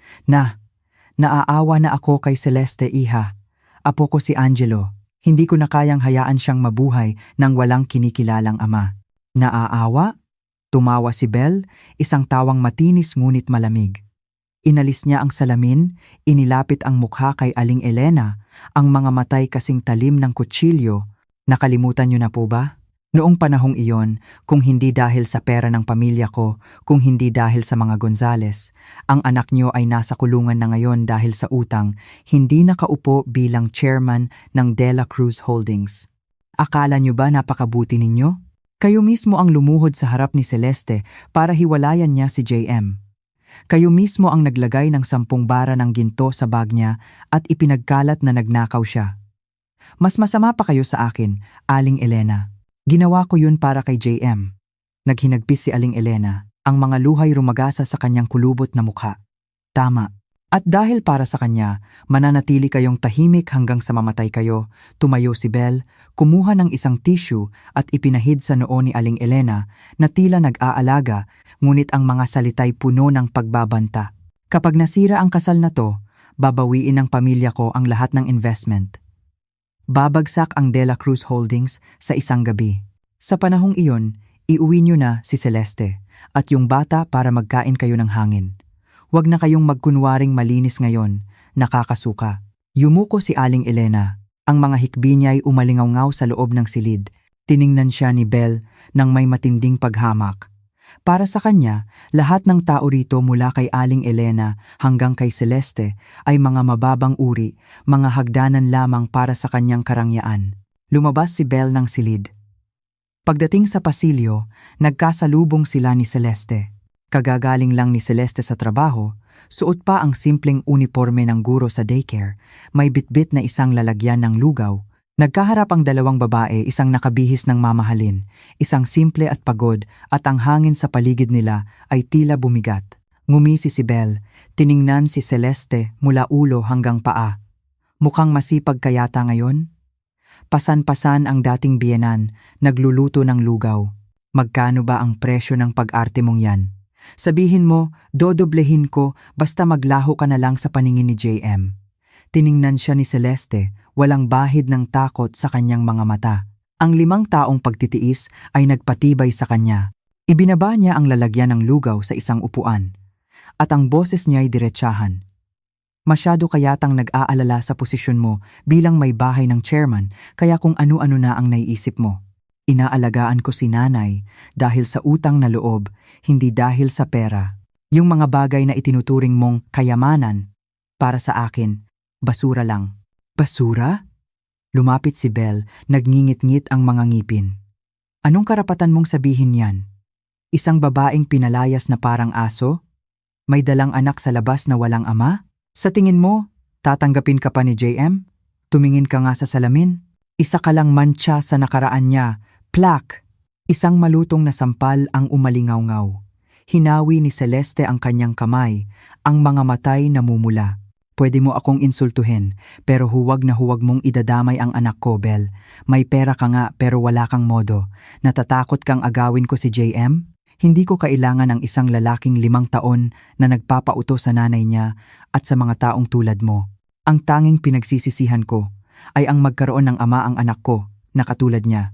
Naaawa na ako kay Celeste, iha. Apo ko si Angelo. Hindi ko na kayang hayaan siyang mabuhay nang walang kinikilalang ama. Naaawa? Tumawa si Belle, isang tawang matinis ngunit malamig. Inalis niya ang salamin, inilapit ang mukha kay Aling Elena, ang mga matay kasing talim ng kutsilyo. Nakalimutan niyo na po ba? Noong panahong iyon, kung hindi dahil sa pera ng pamilya ko, kung hindi dahil sa mga Gonzales, ang anak niyo ay nasa kulungan na ngayon dahil sa utang, hindi nakaupo bilang chairman ng De La Cruz Holdings. Akala niyo ba napakabuti ninyo? Kayo mismo ang lumuhod sa harap ni Celeste para hiwalayan niya si JM. Kayo mismo ang naglagay ng 10 bara ng ginto sa bag niya at ipinagkalat na nagnakaw siya. Mas masama pa kayo sa akin, Aling Elena. Ginawa ko yun para kay JM. Naghinagpis si Aling Elena, ang mga luhay rumagasa sa kanyang kulubot na mukha. Tama. At dahil para sa kanya, mananatili kayong tahimik hanggang sa mamatay kayo, tumayo si Belle, kumuha ng isang tissue at ipinahid sa noo ni Aling Elena na tila nag-aalaga, ngunit ang mga salita'y puno ng pagbabanta. Kapag nasira ang kasal na to, babawiin ng pamilya ko ang lahat ng investment. Babagsak ang De La Cruz Holdings sa isang gabi. Sa panahong iyon, iuwi niyo na si Celeste at yung bata para magkain kayo ng hangin. Huwag na kayong magkunwaring malinis ngayon, nakakasuka. Yumuko si Aling Elena. Ang mga hikbi niya ay umalingaw-ngaw sa loob ng silid. Tiningnan siya ni Belle nang may matinding paghamak. Para sa kanya, lahat ng tao rito mula kay Aling Elena hanggang kay Celeste ay mga mababang uri, mga hagdanan lamang para sa kanyang karangyaan. Lumabas si Belle ng silid. Pagdating sa pasilyo, nagkasalubong sila ni Celeste. Kagagaling lang ni Celeste sa trabaho, suot pa ang simpleng uniforme ng guro sa daycare, may bitbit na isang lalagyan ng lugaw. Nagkaharap ang dalawang babae, isang nakabihis ng mamahalin, isang simple at pagod, at ang hangin sa paligid nila ay tila bumigat. Ngumisi si Belle, tiningnan si Celeste mula ulo hanggang paa. Mukhang masipag kayata ngayon? Pasan-pasan ang dating biyenan, nagluluto ng lugaw. Magkano ba ang presyo ng pag-arte mong yan? Sabihin mo, dodoblehin ko basta maglaho ka na lang sa paningin ni JM. Tiningnan siya ni Celeste, walang bahid ng takot sa kanyang mga mata. Ang 5 taong pagtitiis ay nagpatibay sa kanya. Ibinaba niya ang lalagyan ng lugaw sa isang upuan. At ang boses niya ay diretsahan. Masyado kayatang nag-aalala sa posisyon mo bilang may bahay ng chairman, kaya kung ano-ano na ang naiisip mo. Inaalagaan ko si nanay dahil sa utang na loob, hindi dahil sa pera. Yung mga bagay na itinuturing mong kayamanan, para sa akin, basura lang. Basura? Lumapit si Belle, nagngingit-ngit ang mga ngipin. Anong karapatan mong sabihin yan? Isang babaeng pinalayas na parang aso? May dalang anak sa labas na walang ama? Sa tingin mo, tatanggapin ka pa ni JM? Tumingin ka nga sa salamin. Isa ka lang mantsa sa nakaraan niya. Plak! Isang malutong na sampal ang umalingaw-ngaw. Hinawi ni Celeste ang kanyang kamay, ang mga matay namumula. Pwede mo akong insultuhin, pero huwag na huwag mong idadamay ang anak ko, Belle. May pera ka nga pero wala kang modo. Natatakot kang agawin ko si JM? Hindi ko kailangan ng isang lalaking 5 taon na nagpapauto sa nanay niya at sa mga taong tulad mo. Ang tanging pinagsisisihan ko ay ang magkaroon ng ama ang anak ko na katulad niya.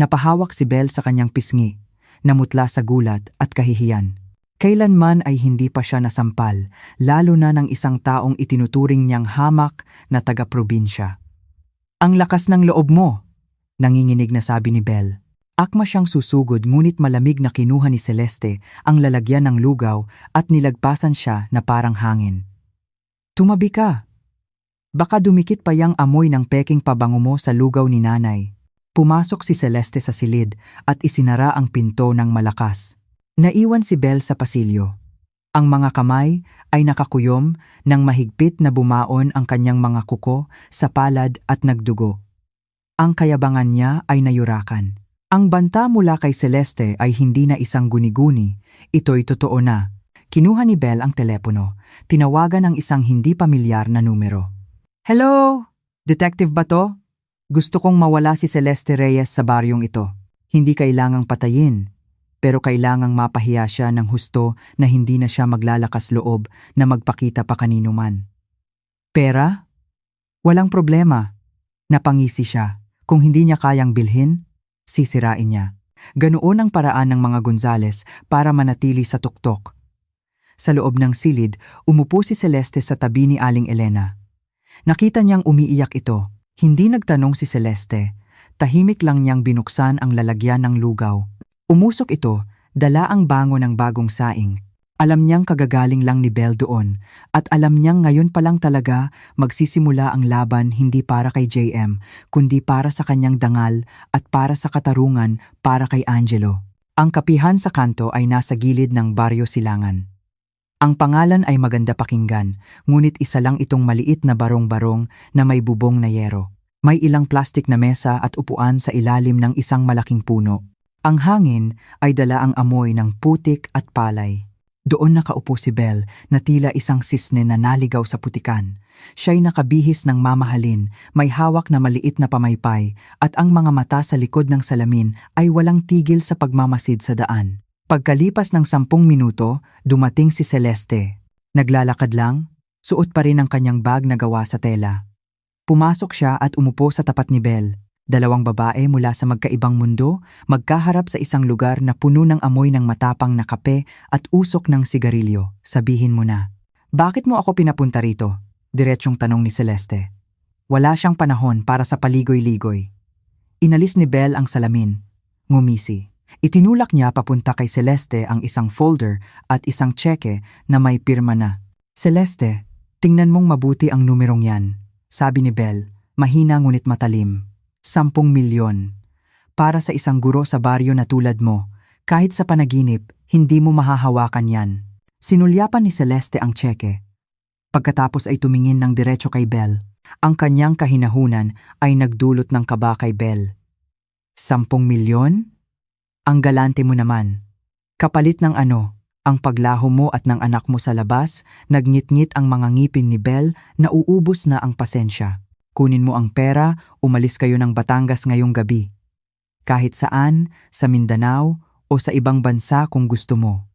Napahawak si Belle sa kanyang pisngi, namutla sa gulat at kahihiyan. Kailanman ay hindi pa siya nasampal, lalo na ng isang taong itinuturing niyang hamak na taga-probinsya. Ang lakas ng loob mo, nanginginig na sabi ni Belle. Akma siyang susugod ngunit malamig na kinuha ni Celeste ang lalagyan ng lugaw at nilagpasan siya na parang hangin. Tumabi ka. Baka dumikit pa yang amoy ng peking pabango mo sa lugaw ni nanay. Pumasok si Celeste sa silid at isinara ang pinto ng malakas. Naiwan si Belle sa pasilyo. Ang mga kamay ay nakakuyom nang mahigpit na bumaon ang kanyang mga kuko sa palad at nagdugo. Ang kayabangan niya ay nayurakan. Ang banta mula kay Celeste ay hindi na isang guni-guni, ito'y totoo na. Kinuha ni Belle ang telepono, tinawagan ang isang hindi pamilyar na numero. Hello? Detective ba to? Gusto kong mawala si Celeste Reyes sa baryong ito. Hindi kailangang patayin. pero kailangang mapahiya siya ng husto na hindi na siya maglalakas loob na magpakita pa kanino man. Pera? Walang problema. Napangisi siya. Kung hindi niya kayang bilhin, sisirain niya. Ganoon ang paraan ng mga Gonzales para manatili sa tuktok. Sa loob ng silid, umupo si Celeste sa tabi ni Aling Elena. Nakita niyang umiiyak ito. Hindi nagtanong si Celeste. Tahimik lang niyang binuksan ang lalagyan ng lugaw. Umusok ito, dala ang bango ng bagong saing. Alam niyang kagagaling lang ni Belle doon at alam niyang ngayon pa lang talaga magsisimula ang laban hindi para kay JM kundi para sa kanyang dangal at para sa katarungan para kay Angelo. Ang kapihan sa kanto ay nasa gilid ng Baryo Silangan. Ang pangalan ay maganda pakinggan, ngunit isa lang itong maliit na barong-barong na may bubong na yero. May ilang plastik na mesa at upuan sa ilalim ng isang malaking puno. Ang hangin ay dala ang amoy ng putik at palay. Doon nakaupo si Belle na tila isang sisne na naligaw sa putikan. Siya'y nakabihis ng mamahalin, may hawak na maliit na pamaypay at ang mga mata sa likod ng salamin ay walang tigil sa pagmamasid sa daan. Pagkalipas ng 10 minuto, dumating si Celeste. Naglalakad lang, suot pa rin ang kanyang bag na gawa sa tela. Pumasok siya at umupo sa tapat ni Belle. Dalawang babae mula sa magkaibang mundo, magkaharap sa isang lugar na puno ng amoy ng matapang na kape at usok ng sigarilyo. Sabihin mo na, bakit mo ako pinapunta rito? Diretsyong tanong ni Celeste. Wala siyang panahon para sa paligoy-ligoy. Inalis ni Belle ang salamin. Ngumisi. Itinulak niya papunta kay Celeste ang isang folder at isang tseke na may pirma na. Celeste, tingnan mong mabuti ang numerong yan. Sabi ni Belle, mahina ngunit matalim. 10 milyon. Para sa isang guro sa baryo na tulad mo, kahit sa panaginip, hindi mo mahahawakan yan. Sinulyapan ni Celeste ang tseke. Pagkatapos ay tumingin ng diretso kay Belle. Ang kanyang kahinahunan ay nagdulot ng kaba kay Belle. 10 milyon? Ang galante mo naman. Kapalit ng ano, ang paglaho mo at ng anak mo sa labas, nagngit-ngit ang mga ngipin ni Belle na uubos na ang pasensya. Kunin mo ang pera, umalis kayo ng Batangas ngayong gabi. Kahit saan, sa Mindanao o sa ibang bansa kung gusto mo.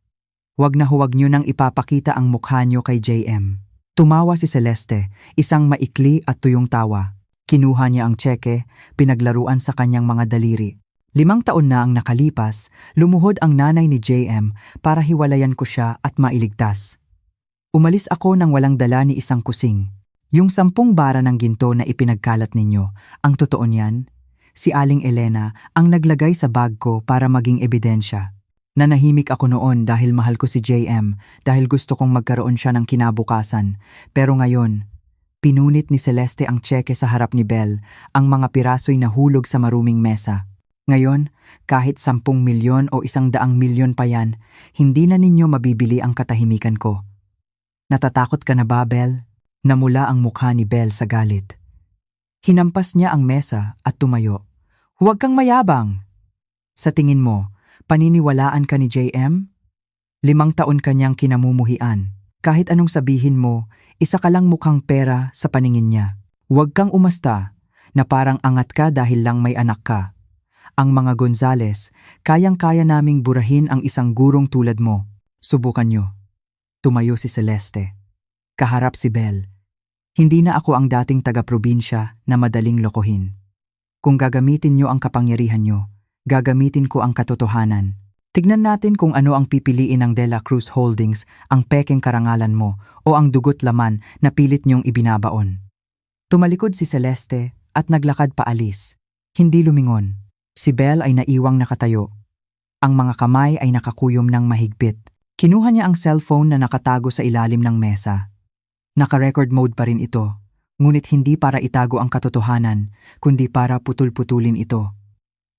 Huwag nyo nang ipapakita ang mukha nyo kay JM. Tumawa si Celeste, isang maikli at tuyong tawa. Kinuha niya ang tseke, pinaglaruan sa kanyang mga daliri. 5 taon na ang nakalipas, lumuhod ang nanay ni JM para hiwalayan ko siya at mailigtas. Umalis ako nang walang dala ni isang kusing. Yung 10 bara ng ginto na ipinagkalat ninyo, ang totoo niyan, si Aling Elena ang naglagay sa bag ko para maging ebidensya. Nanahimik ako noon dahil mahal ko si JM, dahil gusto kong magkaroon siya ng kinabukasan. Pero ngayon, pinunit ni Celeste ang tseke sa harap ni Belle, ang mga piraso'y nahulog sa maruming mesa. Ngayon, kahit 10 milyon o 100 milyon pa yan, hindi na ninyo mabibili ang katahimikan ko. Natatakot ka na ba, Belle? Namula ang mukha ni Belle sa galit. Hinampas niya ang mesa at tumayo. Huwag kang mayabang! Sa tingin mo, paniniwalaan ka ni JM? 5 taon kanyang kinamumuhian. Kahit anong sabihin mo, isa ka lang mukhang pera sa paningin niya. Huwag kang umasta na parang angat ka dahil lang may anak ka. Ang mga Gonzales, kayang-kaya naming burahin ang isang gurong tulad mo. Subukan nyo. Tumayo si Celeste. Kaharap si Belle. Hindi na ako ang dating taga-probinsya na madaling lokohin. Kung gagamitin nyo ang kapangyarihan nyo, gagamitin ko ang katotohanan. Tignan natin kung ano ang pipiliin ng De La Cruz Holdings, ang pekeng karangalan mo o ang dugot laman na pilit nyong ibinabaon. Tumalikod si Celeste at naglakad paalis. Hindi lumingon. Si Belle ay naiwang nakatayo. Ang mga kamay ay nakakuyom ng mahigpit. Kinuha niya ang cellphone na nakatago sa ilalim ng mesa. Naka-record mode pa rin ito, ngunit hindi para itago ang katotohanan, kundi para putol-putulin ito.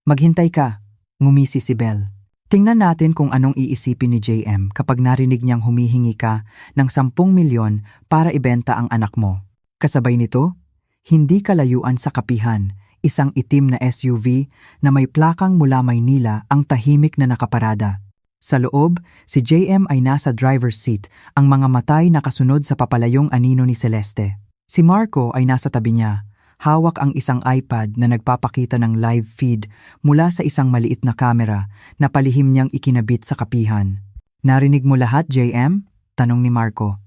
Maghintay ka, ngumisi si Belle. Tingnan natin kung anong iisipin ni JM kapag narinig niyang humihingi ka ng 10 milyon para ibenta ang anak mo. Kasabay nito, hindi kalayuan sa kapihan, isang itim na SUV na may plakang mula Maynila ang tahimik na nakaparada. Sa loob, si JM ay nasa driver's seat, ang mga matay nakasunod sa papalayong anino ni Celeste. Si Marco ay nasa tabi niya, Hawak ang isang iPad na nagpapakita ng live feed mula sa isang maliit na kamera na palihim niyang ikinabit sa kapihan. Narinig mo lahat, JM? Tanong ni Marco.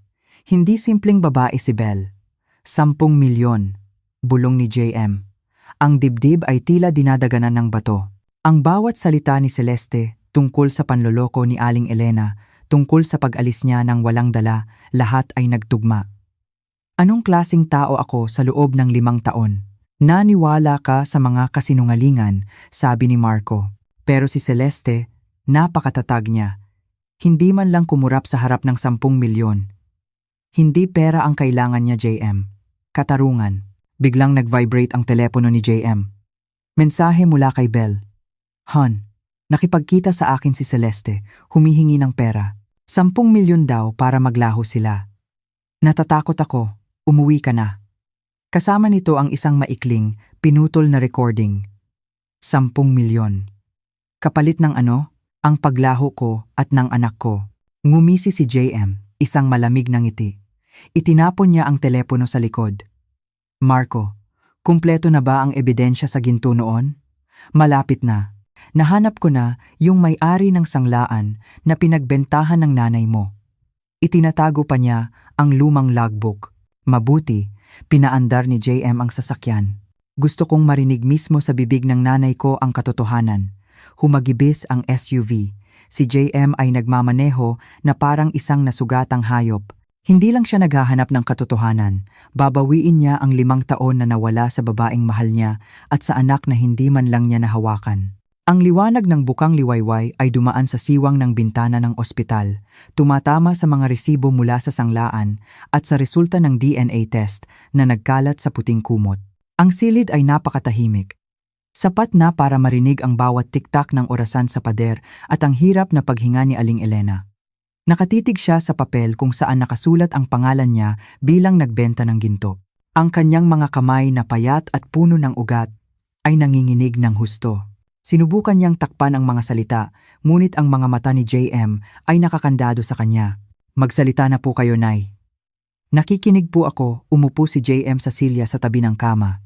Hindi simpleng babae si Belle. 10 milyon. Bulong ni JM. Ang dibdib ay tila dinadaganan ng bato. Ang bawat salita ni Celeste tungkol sa panloloko ni Aling Elena, tungkol sa pag-alis niya ng walang dala, lahat ay nagtugma. Anong klasing tao ako sa loob ng 5 taon? Naniwala ka sa mga kasinungalingan, sabi ni Marco. Pero si Celeste, napakatatag niya. Hindi man lang kumurap sa harap ng 10 milyon. Hindi pera ang kailangan niya, JM. Katarungan. Biglang nag-vibrate ang telepono ni JM. Mensahe mula kay Belle. Hon, nakipagkita sa akin si Celeste, humihingi ng pera. 10 milyon daw para maglaho sila. Natatakot ako. Umuwi ka na. Kasama nito ang isang maikling, pinutol na recording. 10 milyon. Kapalit ng ano? Ang paglaho ko at ng anak ko. Ngumisi si JM, isang malamig na ngiti. Itinapon niya ang telepono sa likod. Marco, kumpleto na ba ang ebidensya sa ginto noon? Malapit na. Nahanap ko na yung may-ari ng sanglaan na pinagbentahan ng nanay mo. Itinatago pa niya ang lumang logbook. Mabuti, pinaandar ni JM ang sasakyan. Gusto kong marinig mismo sa bibig ng nanay ko ang katotohanan. Humagibis ang SUV. Si JM ay nagmamaneho na parang isang nasugatang hayop. Hindi lang siya naghahanap ng katotohanan. Babawiin niya ang 5 taon na nawala sa babaeng mahal niya at sa anak na hindi man lang niya nahawakan. Ang liwanag ng bukang liwayway ay dumaan sa siwang ng bintana ng ospital, tumatama sa mga resibo mula sa sanglaan at sa resulta ng DNA test na nagkalat sa puting kumot. Ang silid ay napakatahimik. Sapat na para marinig ang bawat tiktak ng orasan sa pader at ang hirap na paghinga ni Aling Elena. Nakatitig siya sa papel kung saan nakasulat ang pangalan niya bilang nagbenta ng ginto. Ang kanyang mga kamay na payat at puno ng ugat ay nanginginig ng husto. Sinubukan niyang takpan ang mga salita, ngunit ang mga mata ni JM ay nakakandado sa kanya. Magsalita na po kayo, Nay. Nakikinig po ako, umupo si JM sa silya sa tabi ng kama.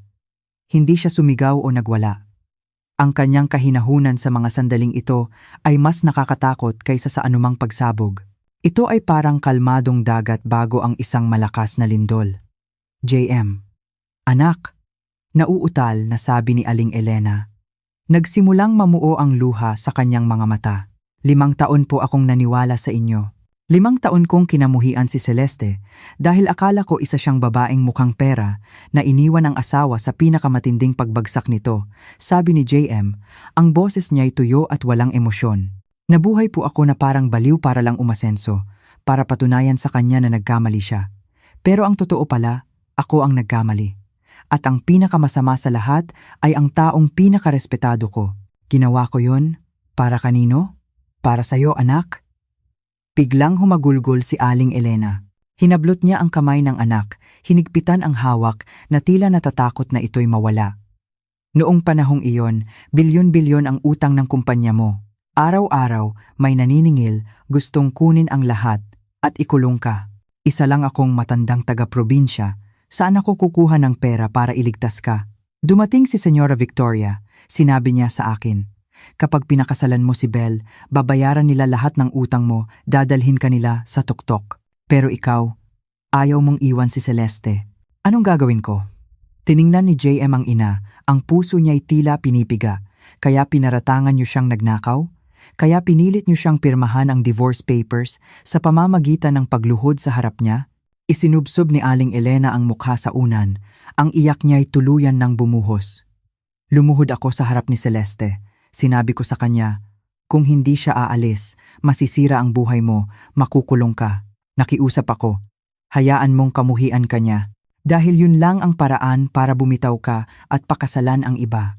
Hindi siya sumigaw o nagwala. Ang kanyang kahinahunan sa mga sandaling ito ay mas nakakatakot kaysa sa anumang pagsabog. Ito ay parang kalmadong dagat bago ang isang malakas na lindol. JM. Anak. Nauutal na sabi ni Aling Elena. Nagsimulang mamuo ang luha sa kanyang mga mata. 5 taon po akong naniwala sa inyo. 5 taon kong kinamuhian si Celeste dahil akala ko isa siyang babaeng mukhang pera na iniwan ang asawa sa pinakamatinding pagbagsak nito. Sabi ni JM, ang boses niya ay tuyo at walang emosyon. Nabuhay po ako na parang baliw para lang umasenso, para patunayan sa kanya na nagkamali siya. Pero ang totoo pala, ako ang nagkamali. At ang pinakamasama sa lahat ay ang taong pinakarespetado ko. Ginawa ko yun? Para kanino? Para sa'yo, anak? Biglang humagulgol si Aling Elena. Hinablot niya ang kamay ng anak, hinigpitan ang hawak na tila natatakot na ito'y mawala. Noong panahong iyon, bilyon-bilyon ang utang ng kumpanya mo. Araw-araw may naniningil, gustong kunin ang lahat at ikulong ka. Isa lang akong matandang taga-probinsya. Saan ako kukuha ng pera para iligtas ka? Dumating si Senyora Victoria, sinabi niya sa akin. Kapag pinakasalan mo si Belle, babayaran nila lahat ng utang mo, dadalhin ka nila sa tuktok. Pero ikaw, ayaw mong iwan si Celeste. Anong gagawin ko? Tiningnan ni JM ang ina, ang puso niya'y tila pinipiga. Kaya pinaratangan niyo siyang nagnakaw? Kaya pinilit niyo siyang pirmahan ang divorce papers sa pamamagitan ng pagluhod sa harap niya? Isinubsob ni Aling Elena ang mukha sa unan. Ang iyak niya'y tuluyan ng bumuhos. Lumuhod ako sa harap ni Celeste. Sinabi ko sa kanya, kung hindi siya aalis, masisira ang buhay mo, makukulong ka. Nakiusap ako. Hayaan mong kamuhian ka niya. Dahil yun lang ang paraan para bumitaw ka at pakasalan ang iba.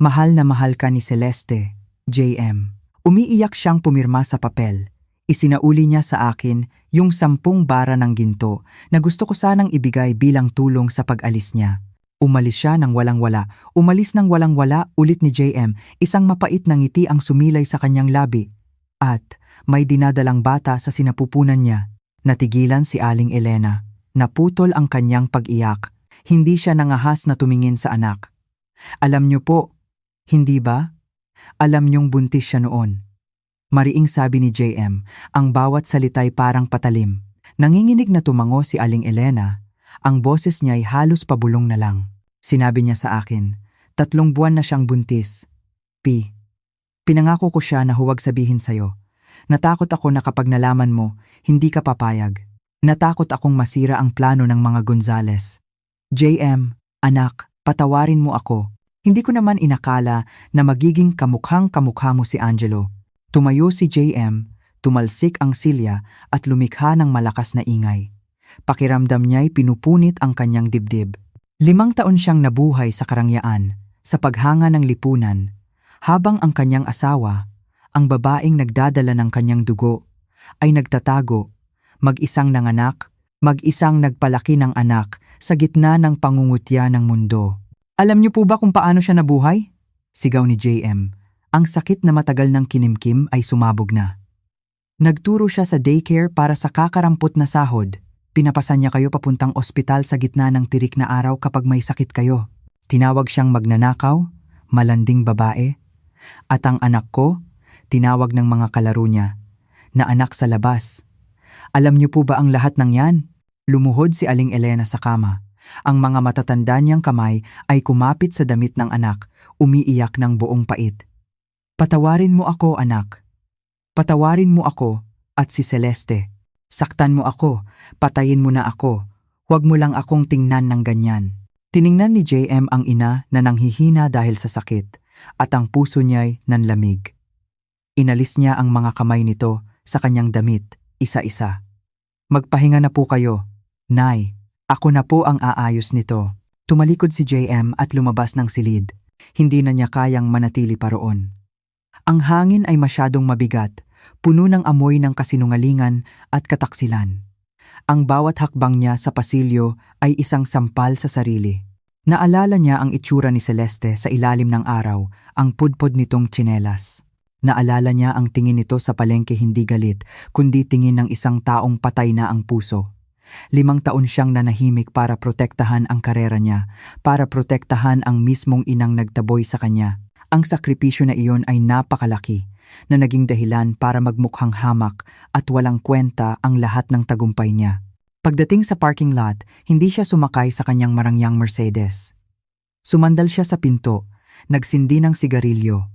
Mahal na mahal ka ni Celeste, JM. Umiiyak siyang pumirma sa papel. Isinauli niya sa akin yung 10 bara ng ginto na gusto ko sanang ibigay bilang tulong sa pag-alis niya. Umalis siya nang walang-wala. Umalis nang walang-wala ulit ni JM, isang mapait na ngiti ang sumilay sa kanyang labi. At may dinadalang bata sa sinapupunan niya. Natigilan si Aling Elena. Naputol ang kanyang pag-iyak. Hindi siya nangahas na tumingin sa anak. Alam niyo po, hindi ba? Alam niyong buntis siya noon. Mariing sabi ni JM, ang bawat salita'y parang patalim. Nanginginig na tumango si Aling Elena, ang boses niya'y halos pabulong na lang. Sinabi niya sa akin, 3 buwan na siyang buntis. Pinangako ko siya na huwag sabihin sa'yo. Natakot ako na kapag nalaman mo, hindi ka papayag. Natakot akong masira ang plano ng mga Gonzales. JM, anak, patawarin mo ako. Hindi ko naman inakala na magiging kamukhang-kamukha mo si Angelo. Tumayo si JM, tumalsik ang silya at lumikha ng malakas na ingay. Pakiramdam niya'y pinupunit ang kanyang dibdib. 5 taon siyang nabuhay sa karangyaan, sa paghanga ng lipunan, habang ang kanyang asawa, ang babaeng nagdadala ng kanyang dugo, ay nagtatago, mag-isang nanganak, mag-isang nagpalaki ng anak sa gitna ng pangungutya ng mundo. Alam niyo po ba kung paano siya nabuhay? Sigaw ni JM. Ang sakit na matagal ng kinimkim ay sumabog na. Nagturo siya sa daycare para sa kakarampot na sahod. Pinapasan niya kayo papuntang ospital sa gitna ng tirik na araw kapag may sakit kayo. Tinawag siyang magnanakaw, malanding babae. At ang anak ko, tinawag ng mga kalaro niya, na anak sa labas. Alam niyo po ba ang lahat ng yan? Lumuhod si Aling Elena sa kama. Ang mga matatanda niyang kamay ay kumapit sa damit ng anak, umiiyak ng buong pait. Patawarin mo ako, anak. Patawarin mo ako at si Celeste. Saktan mo ako, patayin mo na ako. Huwag mo lang akong tingnan ng ganyan. Tiningnan ni JM ang ina na nanghihina dahil sa sakit at ang puso niya'y nanlamig. Inalis niya ang mga kamay nito sa kanyang damit, isa-isa. Magpahinga na po kayo. Nay, ako na po ang aayos nito. Tumalikod si JM at lumabas ng silid. Hindi na niya kayang manatili pa roon. Ang hangin ay masyadong mabigat, puno ng amoy ng kasinungalingan at kataksilan. Ang bawat hakbang niya sa pasilyo ay isang sampal sa sarili. Naalala niya ang itsura ni Celeste sa ilalim ng araw, ang pudpod nitong tsinelas. Naalala niya ang tingin nito sa palengke hindi galit, kundi tingin ng isang taong patay na ang puso. 5 taon siyang nanahimik para protektahan ang karera niya, para protektahan ang mismong inang nagtaboy sa kanya. Ang sakripisyo na iyon ay napakalaki, na naging dahilan para magmukhang hamak at walang kwenta ang lahat ng tagumpay niya. Pagdating sa parking lot, hindi siya sumakay sa kanyang marangyang Mercedes. Sumandal siya sa pinto, nagsindi ng sigarilyo.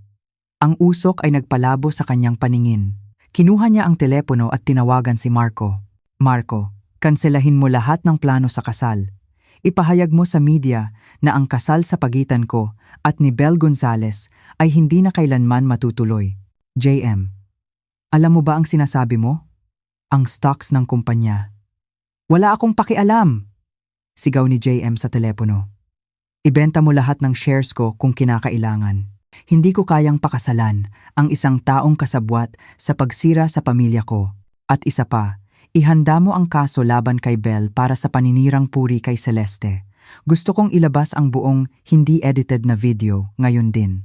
Ang usok ay nagpalabo sa kanyang paningin. Kinuha niya ang telepono at tinawagan si Marco. Marco, kanselahin mo lahat ng plano sa kasal. Ipahayag mo sa media na ang kasal sa pagitan ko at ni Bel Gonzales ay hindi na kailanman matutuloy. JM, alam mo ba ang sinasabi mo? Ang stocks ng kumpanya. Wala akong pakialam! Sigaw ni JM sa telepono. Ibenta mo lahat ng shares ko kung kinakailangan. Hindi ko kayang pakasalan ang isang taong kasabwat sa pagsira sa pamilya ko. At isa pa, ihanda mo ang kaso laban kay Bel para sa paninirang puri kay Celeste. Gusto kong ilabas ang buong hindi edited na video ngayon din.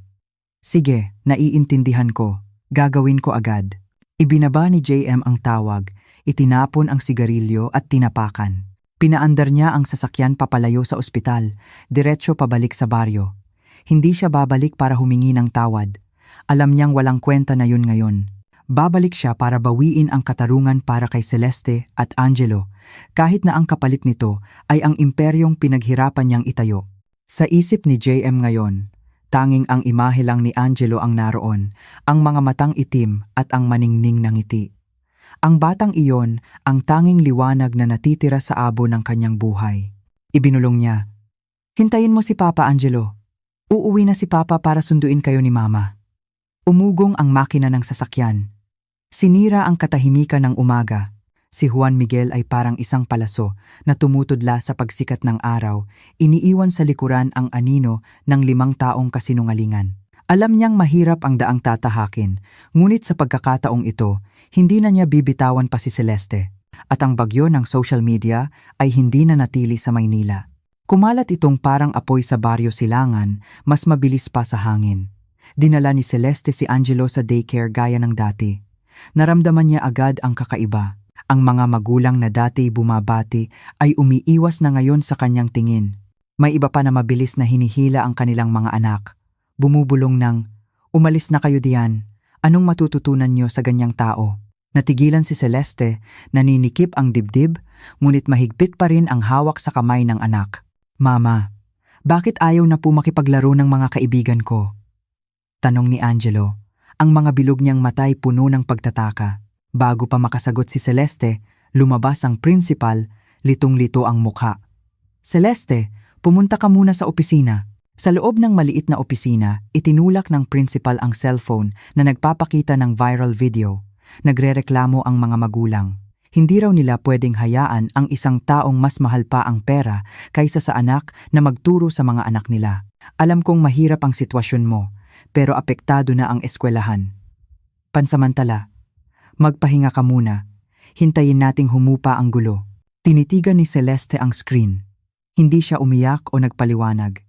Sige, naiintindihan ko. Gagawin ko agad. Ibinaba ni JM ang tawag, itinapon ang sigarilyo at tinapakan. Pinaandar niya ang sasakyan papalayo sa ospital, diretso pabalik sa baryo. Hindi siya babalik para humingi ng tawad. Alam niyang walang kwenta na yun ngayon. Babalik siya para bawiin ang katarungan para kay Celeste at Angelo, kahit na ang kapalit nito ay ang imperyong pinaghirapan niyang itayo. Sa isip ni JM ngayon, tanging ang imahe lang ni Angelo ang naroon, ang mga matang itim at ang maningning na ngiti. Ang batang iyon ang tanging liwanag na natitira sa abo ng kanyang buhay. Ibinulong niya, "Hintayin mo si Papa, Angelo. Uuwi na si Papa para sunduin kayo ni Mama." Umugong ang makina ng sasakyan. Sinira ang katahimikan ng umaga. Si Juan Miguel ay parang isang palaso na tumutudla sa pagsikat ng araw, iniiwan sa likuran ang anino ng 5 taong kasinungalingan. Alam niyang mahirap ang daang tatahakin, ngunit sa pagkakataong ito, hindi na niya bibitawan pa si Celeste. At ang bagyo ng social media ay hindi na natili sa Maynila. Kumalat itong parang apoy sa Baryo Silangan, mas mabilis pa sa hangin. Dinala ni Celeste si Angelo sa daycare gaya ng dati. Naramdaman niya agad ang kakaiba. Ang mga magulang na dati bumabati ay umiiwas na ngayon sa kanyang tingin. May iba pa na mabilis na hinihila ang kanilang mga anak. Bumubulong ng, "Umalis na kayo diyan. Anong matututunan niyo sa ganyang tao?" Natigilan si Celeste, naninikip ang dibdib, ngunit mahigpit pa rin ang hawak sa kamay ng anak. "Mama, bakit ayaw na po makipaglaro ng mga kaibigan ko?" Tanong ni Angelo. Ang mga bilog niyang matay puno ng pagtataka. Bago pa makasagot si Celeste, lumabas ang principal, litong-lito ang mukha. "Celeste, pumunta ka muna sa opisina." Sa loob ng maliit na opisina, itinulak ng principal ang cellphone na nagpapakita ng viral video. Nagrereklamo ang mga magulang. Hindi raw nila pwedeng hayaan ang isang taong mas mahal pa ang pera kaysa sa anak na magturo sa mga anak nila. "Alam kong mahirap ang sitwasyon mo, pero apektado na ang eskwelahan. Pansamantala, magpahinga ka muna. Hintayin nating humupa ang gulo." Tinitigan ni Celeste ang screen. Hindi siya umiyak o nagpaliwanag.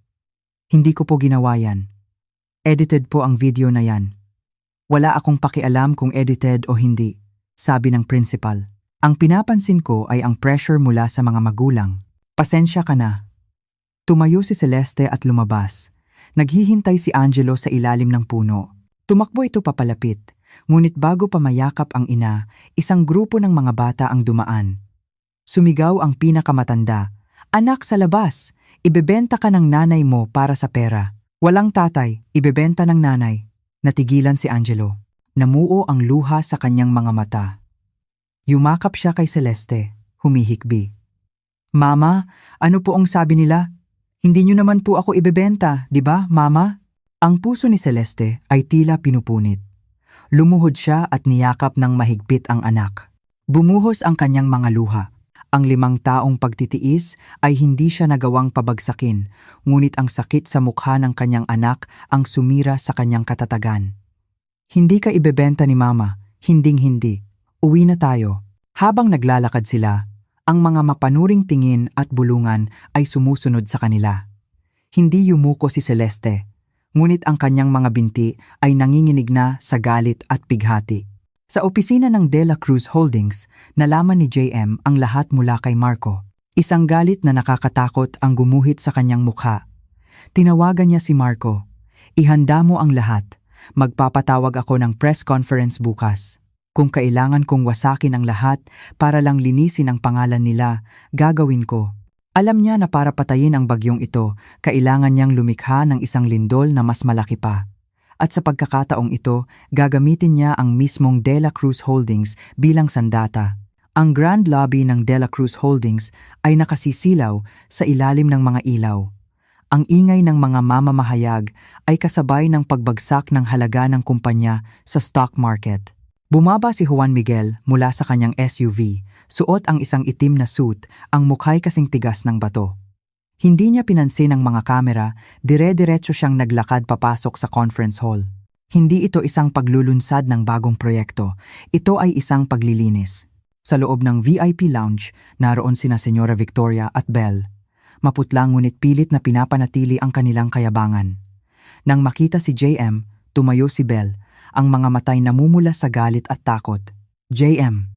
"Hindi ko po ginawa yan. Edited po ang video na yan." "Wala akong pakialam kung edited o hindi," sabi ng principal. "Ang pinapansin ko ay ang pressure mula sa mga magulang. Pasensya ka na." Tumayo si Celeste at lumabas. Naghihintay si Angelo sa ilalim ng puno. Tumakbo ito papalapit, ngunit bago pa mayakap ang ina, isang grupo ng mga bata ang dumaan. Sumigaw ang pinakamatanda, "Anak, sa labas! Ibebenta ka ng nanay mo para sa pera." "Walang tatay, ibebenta ng nanay." Natigilan si Angelo. Namuo ang luha sa kanyang mga mata. Yumakap siya kay Celeste, humihikbi. "Mama, ano po ang sabi nila? Hindi niyo naman po ako ibebenta, di ba, Mama?" Ang puso ni Celeste ay tila pinupunit. Lumuhod siya at niyakap ng mahigpit ang anak. Bumuhos ang kanyang mga luha. Ang 5 taong pagtitiis ay hindi siya nagawang pabagsakin, ngunit ang sakit sa mukha ng kanyang anak ang sumira sa kanyang katatagan. "Hindi ka ibebenta ni Mama, hinding-hindi. Uwi na tayo." Habang naglalakad sila, ang mga mapanuring tingin at bulungan ay sumusunod sa kanila. Hindi yumuko si Celeste, ngunit ang kanyang mga binti ay nanginginig na sa galit at pighati. Sa opisina ng De La Cruz Holdings, nalaman ni JM ang lahat mula kay Marco. Isang galit na nakakatakot ang gumuhit sa kanyang mukha. Tinawagan niya si Marco. "Ihanda mo ang lahat. Magpapatawag ako ng press conference bukas. Kung kailangan kong wasakin ang lahat para lang linisin ang pangalan nila, gagawin ko." Alam niya na para patayin ang bagyong ito, kailangan niyang lumikha ng isang lindol na mas malaki pa. At sa pagkakataong ito, gagamitin niya ang mismong De La Cruz Holdings bilang sandata. Ang Grand Lobby ng De La Cruz Holdings ay nakasisilaw sa ilalim ng mga ilaw. Ang ingay ng mga mamamahayag ay kasabay ng pagbagsak ng halaga ng kumpanya sa stock market. Bumaba si Juan Miguel mula sa kanyang SUV, suot ang isang itim na suit, ang mukha'y kasing tigas ng bato. Hindi niya pinansin ang mga kamera, dire-diretso siyang naglakad papasok sa conference hall. Hindi ito isang paglulunsad ng bagong proyekto, ito ay isang paglilinis. Sa loob ng VIP lounge, naroon sina Senyora Victoria at Belle. Maputla ngunit pilit na pinapanatili ang kanilang kayabangan. Nang makita si JM, tumayo si Belle, ang mga matay namumula sa galit at takot. "JM,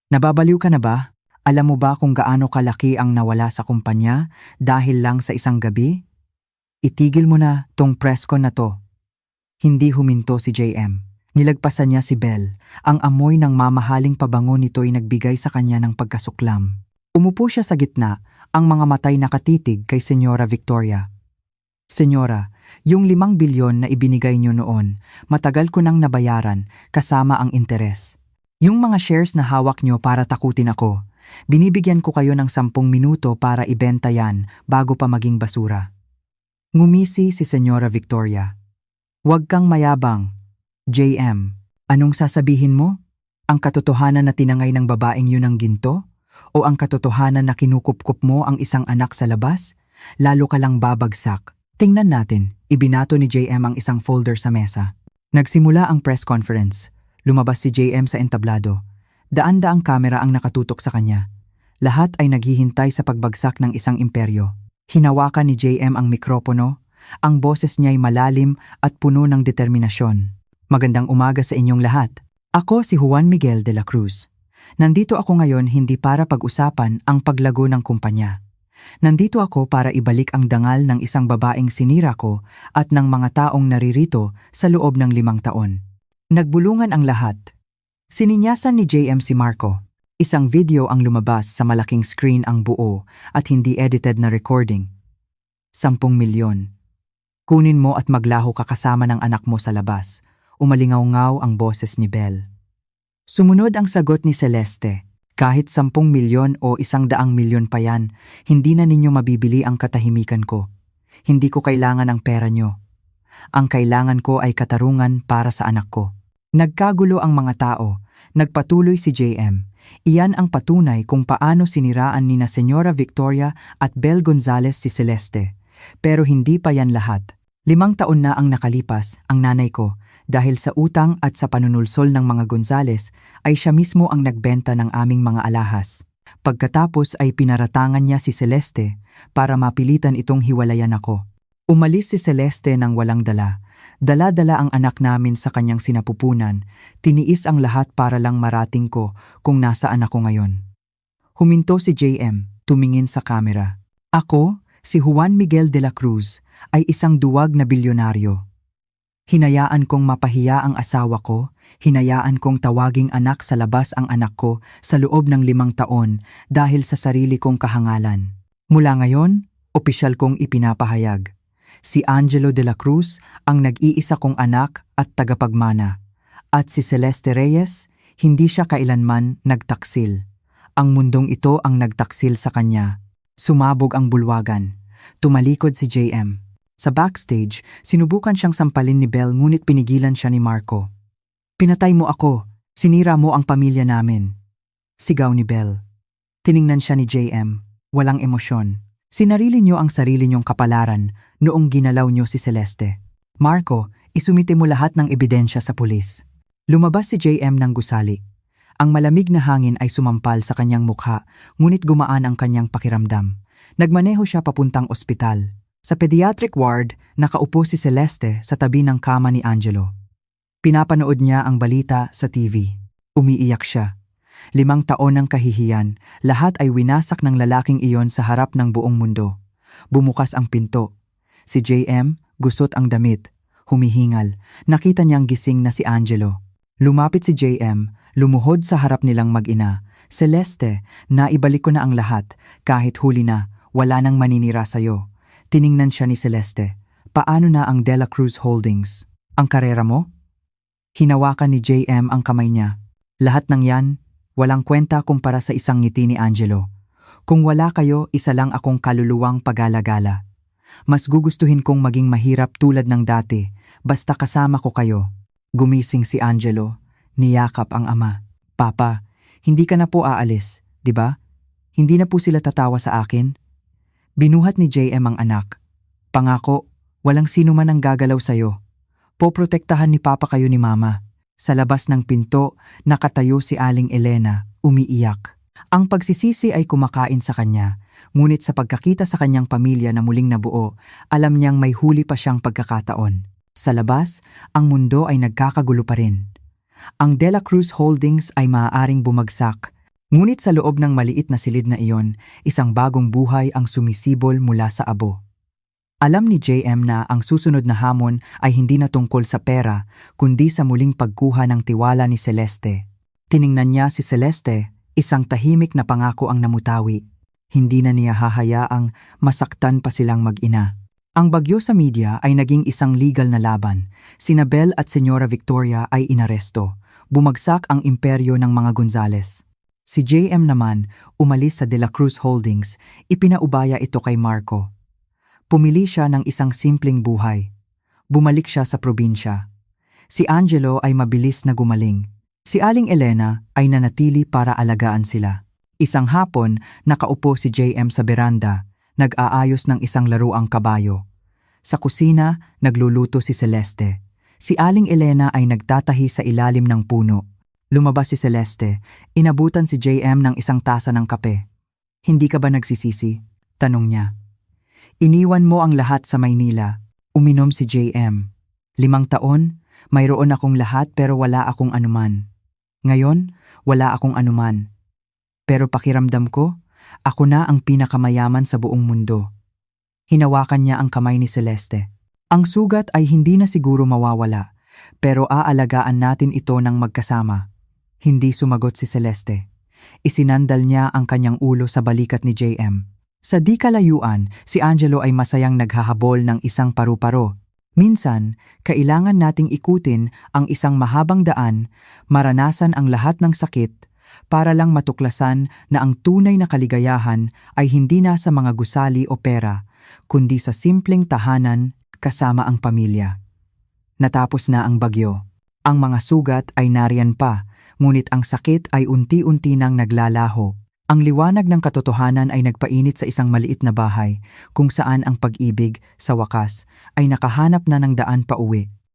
nababaliw ka na ba? Alam mo ba kung gaano kalaki ang nawala sa kumpanya dahil lang sa isang gabi? Itigil mo na tong press con na to." Hindi huminto si JM. Nilagpasan niya si Belle. Ang amoy ng mamahaling pabango nito'y nagbigay sa kanya ng pagkasuklam. Umupo siya sa gitna, ang mga matay nakatitig kay Senyora Victoria. "Senyora, yung 5 bilyon na ibinigay niyo noon, matagal ko nang nabayaran kasama ang interes. Yung mga shares na hawak niyo para takutin ako, binibigyan ko kayo ng 10 minuto para ibenta yan bago pa maging basura." Ngumisi si Senyora Victoria. "Huwag kang mayabang. JM, anong sasabihin mo? Ang katotohanan na tinangay ng babaeng yun ang ginto? O ang katotohanan na kinukupkup mo ang isang anak sa labas? Lalo ka lang babagsak." Tingnan natin, ibinato ni JM ang isang folder sa mesa. Nagsimula ang press conference. Lumabas si JM sa entablado. Daan-daang kamera ang nakatutok sa kanya. Lahat ay naghihintay sa pagbagsak ng isang imperyo. Hinawakan ni JM ang mikropono. Ang boses niya'y malalim at puno ng determinasyon. "Magandang umaga sa inyong lahat. Ako si Juan Miguel de la Cruz. Nandito ako ngayon hindi para pag-usapan ang paglago ng kumpanya. Nandito ako para ibalik ang dangal ng isang babaeng sinira ko at ng mga taong naririto sa loob ng 5 taon. Nagbulungan ang lahat. Sininyasan ni JM si Marco. Isang video ang lumabas sa malaking screen ang buo at hindi edited na recording. 10 milyon. Kunin mo at maglaho ka kasama ng anak mo sa labas. Umalingaw-ngaw ang boses ni Belle. Sumunod ang sagot ni Celeste. Kahit 10 milyon o 100 milyon pa yan, hindi na ninyo mabibili ang katahimikan ko. Hindi ko kailangan ang pera nyo. Ang kailangan ko ay katarungan para sa anak ko. Nagkagulo ang mga tao. Nagpatuloy si JM. Iyan ang patunay kung paano siniraan ni na Senyora Victoria at Belle Gonzales si Celeste. Pero hindi pa yan lahat. 5 taon na ang nakalipas, ang nanay ko, dahil sa utang at sa panunulsol ng mga Gonzales, ay siya mismo ang nagbenta ng aming mga alahas. Pagkatapos ay pinaratangan niya si Celeste para mapilitan itong hiwalayan ako. Umalis si Celeste nang walang dala. Dala-dala ang anak namin sa kanyang sinapupunan. Tiniis ang lahat para lang marating ko kung nasaan ako ngayon. Huminto si JM, tumingin sa kamera. Ako, si Juan Miguel de la Cruz, ay isang duwag na bilyonaryo. Hinayaan kong mapahiya ang asawa ko, hinayaan kong tawaging anak sa labas ang anak ko sa loob ng 5 taon dahil sa sarili kong kahangalan. Mula ngayon, opisyal kong ipinapahayag. Si Angelo de la Cruz ang nag-iisa kong anak at tagapagmana. At si Celeste Reyes, hindi siya kailanman nagtaksil. Ang mundong ito ang nagtaksil sa kanya. Sumabog ang bulwagan. Tumalikod si JM. Sa backstage, sinubukan siyang sampalin ni Belle ngunit pinigilan siya ni Marco. Pinatay mo ako, sinira mo ang pamilya namin. Sigaw ni Belle. Tiningnan siya ni JM, walang emosyon. Sinarili niyo ang sarili niyong kapalaran noong ginalaw niyo si Celeste. Marco, isumite mo lahat ng ebidensya sa pulis. Lumabas si JM ng gusali. Ang malamig na hangin ay sumampal sa kanyang mukha, ngunit gumaan ang kanyang pakiramdam. Nagmaneho siya papuntang ospital. Sa pediatric ward, nakaupo si Celeste sa tabi ng kama ni Angelo. Pinapanood niya ang balita sa TV. Umiiyak siya. 5 taon ng kahihiyan, lahat ay winasak ng lalaking iyon sa harap ng buong mundo. Bumukas ang pinto. Si JM, gusot ang damit. Humihingal. Nakita niyang gising na si Angelo. Lumapit si JM, lumuhod sa harap nilang mag-ina. Celeste, naibalik ko na ang lahat. Kahit huli na, wala nang maninira sa'yo. Tiningnan siya ni Celeste. Paano na ang De La Cruz Holdings? Ang karera mo? Hinawakan ni JM ang kamay niya. Lahat ng yan, walang kwenta kumpara sa isang ngiti ni Angelo. Kung wala kayo, isa lang akong kaluluwang pagala-gala. Mas gugustuhin kong maging mahirap tulad ng dati, basta kasama ko kayo. Gumising si Angelo. Niyakap ang ama. Papa, hindi ka na po aalis, di ba? Hindi na po sila tatawa sa akin? Binuhat ni JM ang anak. Pangako, walang sino man ang gagalaw sa'yo. Poprotektahan ni Papa kayo ni Mama. Sa labas ng pinto, nakatayo si Aling Elena, umiiyak. Ang pagsisisi ay kumakain sa kanya, ngunit sa pagkakita sa kanyang pamilya na muling nabuo, alam niyang may huli pa siyang pagkakataon. Sa labas, ang mundo ay nagkakagulo pa rin. Ang De La Cruz Holdings ay maaaring bumagsak. Ngunit sa loob ng maliit na silid na iyon, isang bagong buhay ang sumisibol mula sa abo. Alam ni JM na ang susunod na hamon ay hindi na tungkol sa pera, kundi sa muling pagkuha ng tiwala ni Celeste. Tiningnan niya si Celeste, isang tahimik na pangako ang namutawi. Hindi na niya hahayaang masaktan pa silang mag-ina. Ang bagyo sa media ay naging isang legal na laban. Sina Belle at Senyora Victoria ay inaresto. Bumagsak ang imperyo ng mga Gonzales. Si JM naman, umalis sa De La Cruz Holdings, ipinaubaya ito kay Marco. Pumili siya ng isang simpleng buhay. Bumalik siya sa probinsya. Si Angelo ay mabilis na gumaling. Si Aling Elena ay nanatili para alagaan sila. Isang hapon, nakaupo si JM sa beranda, nag-aayos ng isang laruang kabayo. Sa kusina, nagluluto si Celeste. Si Aling Elena ay nagtatahi sa ilalim ng puno. Lumabas si Celeste, inabutan si JM ng isang tasa ng kape. Hindi ka ba nagsisisi? Tanong niya. Iniwan mo ang lahat sa Maynila. Uminom si JM. 5 taon, mayroon akong lahat pero wala akong anuman. Ngayon, wala akong anuman. Pero pakiramdam ko, Ako na ang pinakamayaman sa buong mundo. Hinawakan niya ang kamay ni Celeste. Ang sugat ay hindi na siguro mawawala, pero aalagaan natin ito ng magkasama. Hindi sumagot si Celeste. Isinandal niya ang kanyang ulo sa balikat ni JM. Sa di kalayuan, si Angelo ay masayang naghahabol ng isang paru-paro. Minsan, kailangan nating ikutin ang isang mahabang daan, maranasan ang lahat ng sakit, para lang matuklasan na ang tunay na kaligayahan ay hindi na sa mga gusali o pera, kundi sa simpleng tahanan kasama ang pamilya. Natapos na ang bagyo. Ang mga sugat ay nariyan pa, ngunit ang sakit ay unti-unti nang naglalaho. Ang liwanag ng katotohanan ay nagpainit sa isang maliit na bahay, kung saan ang pag-ibig, sa wakas, ay nakahanap na ng daan pa uwi.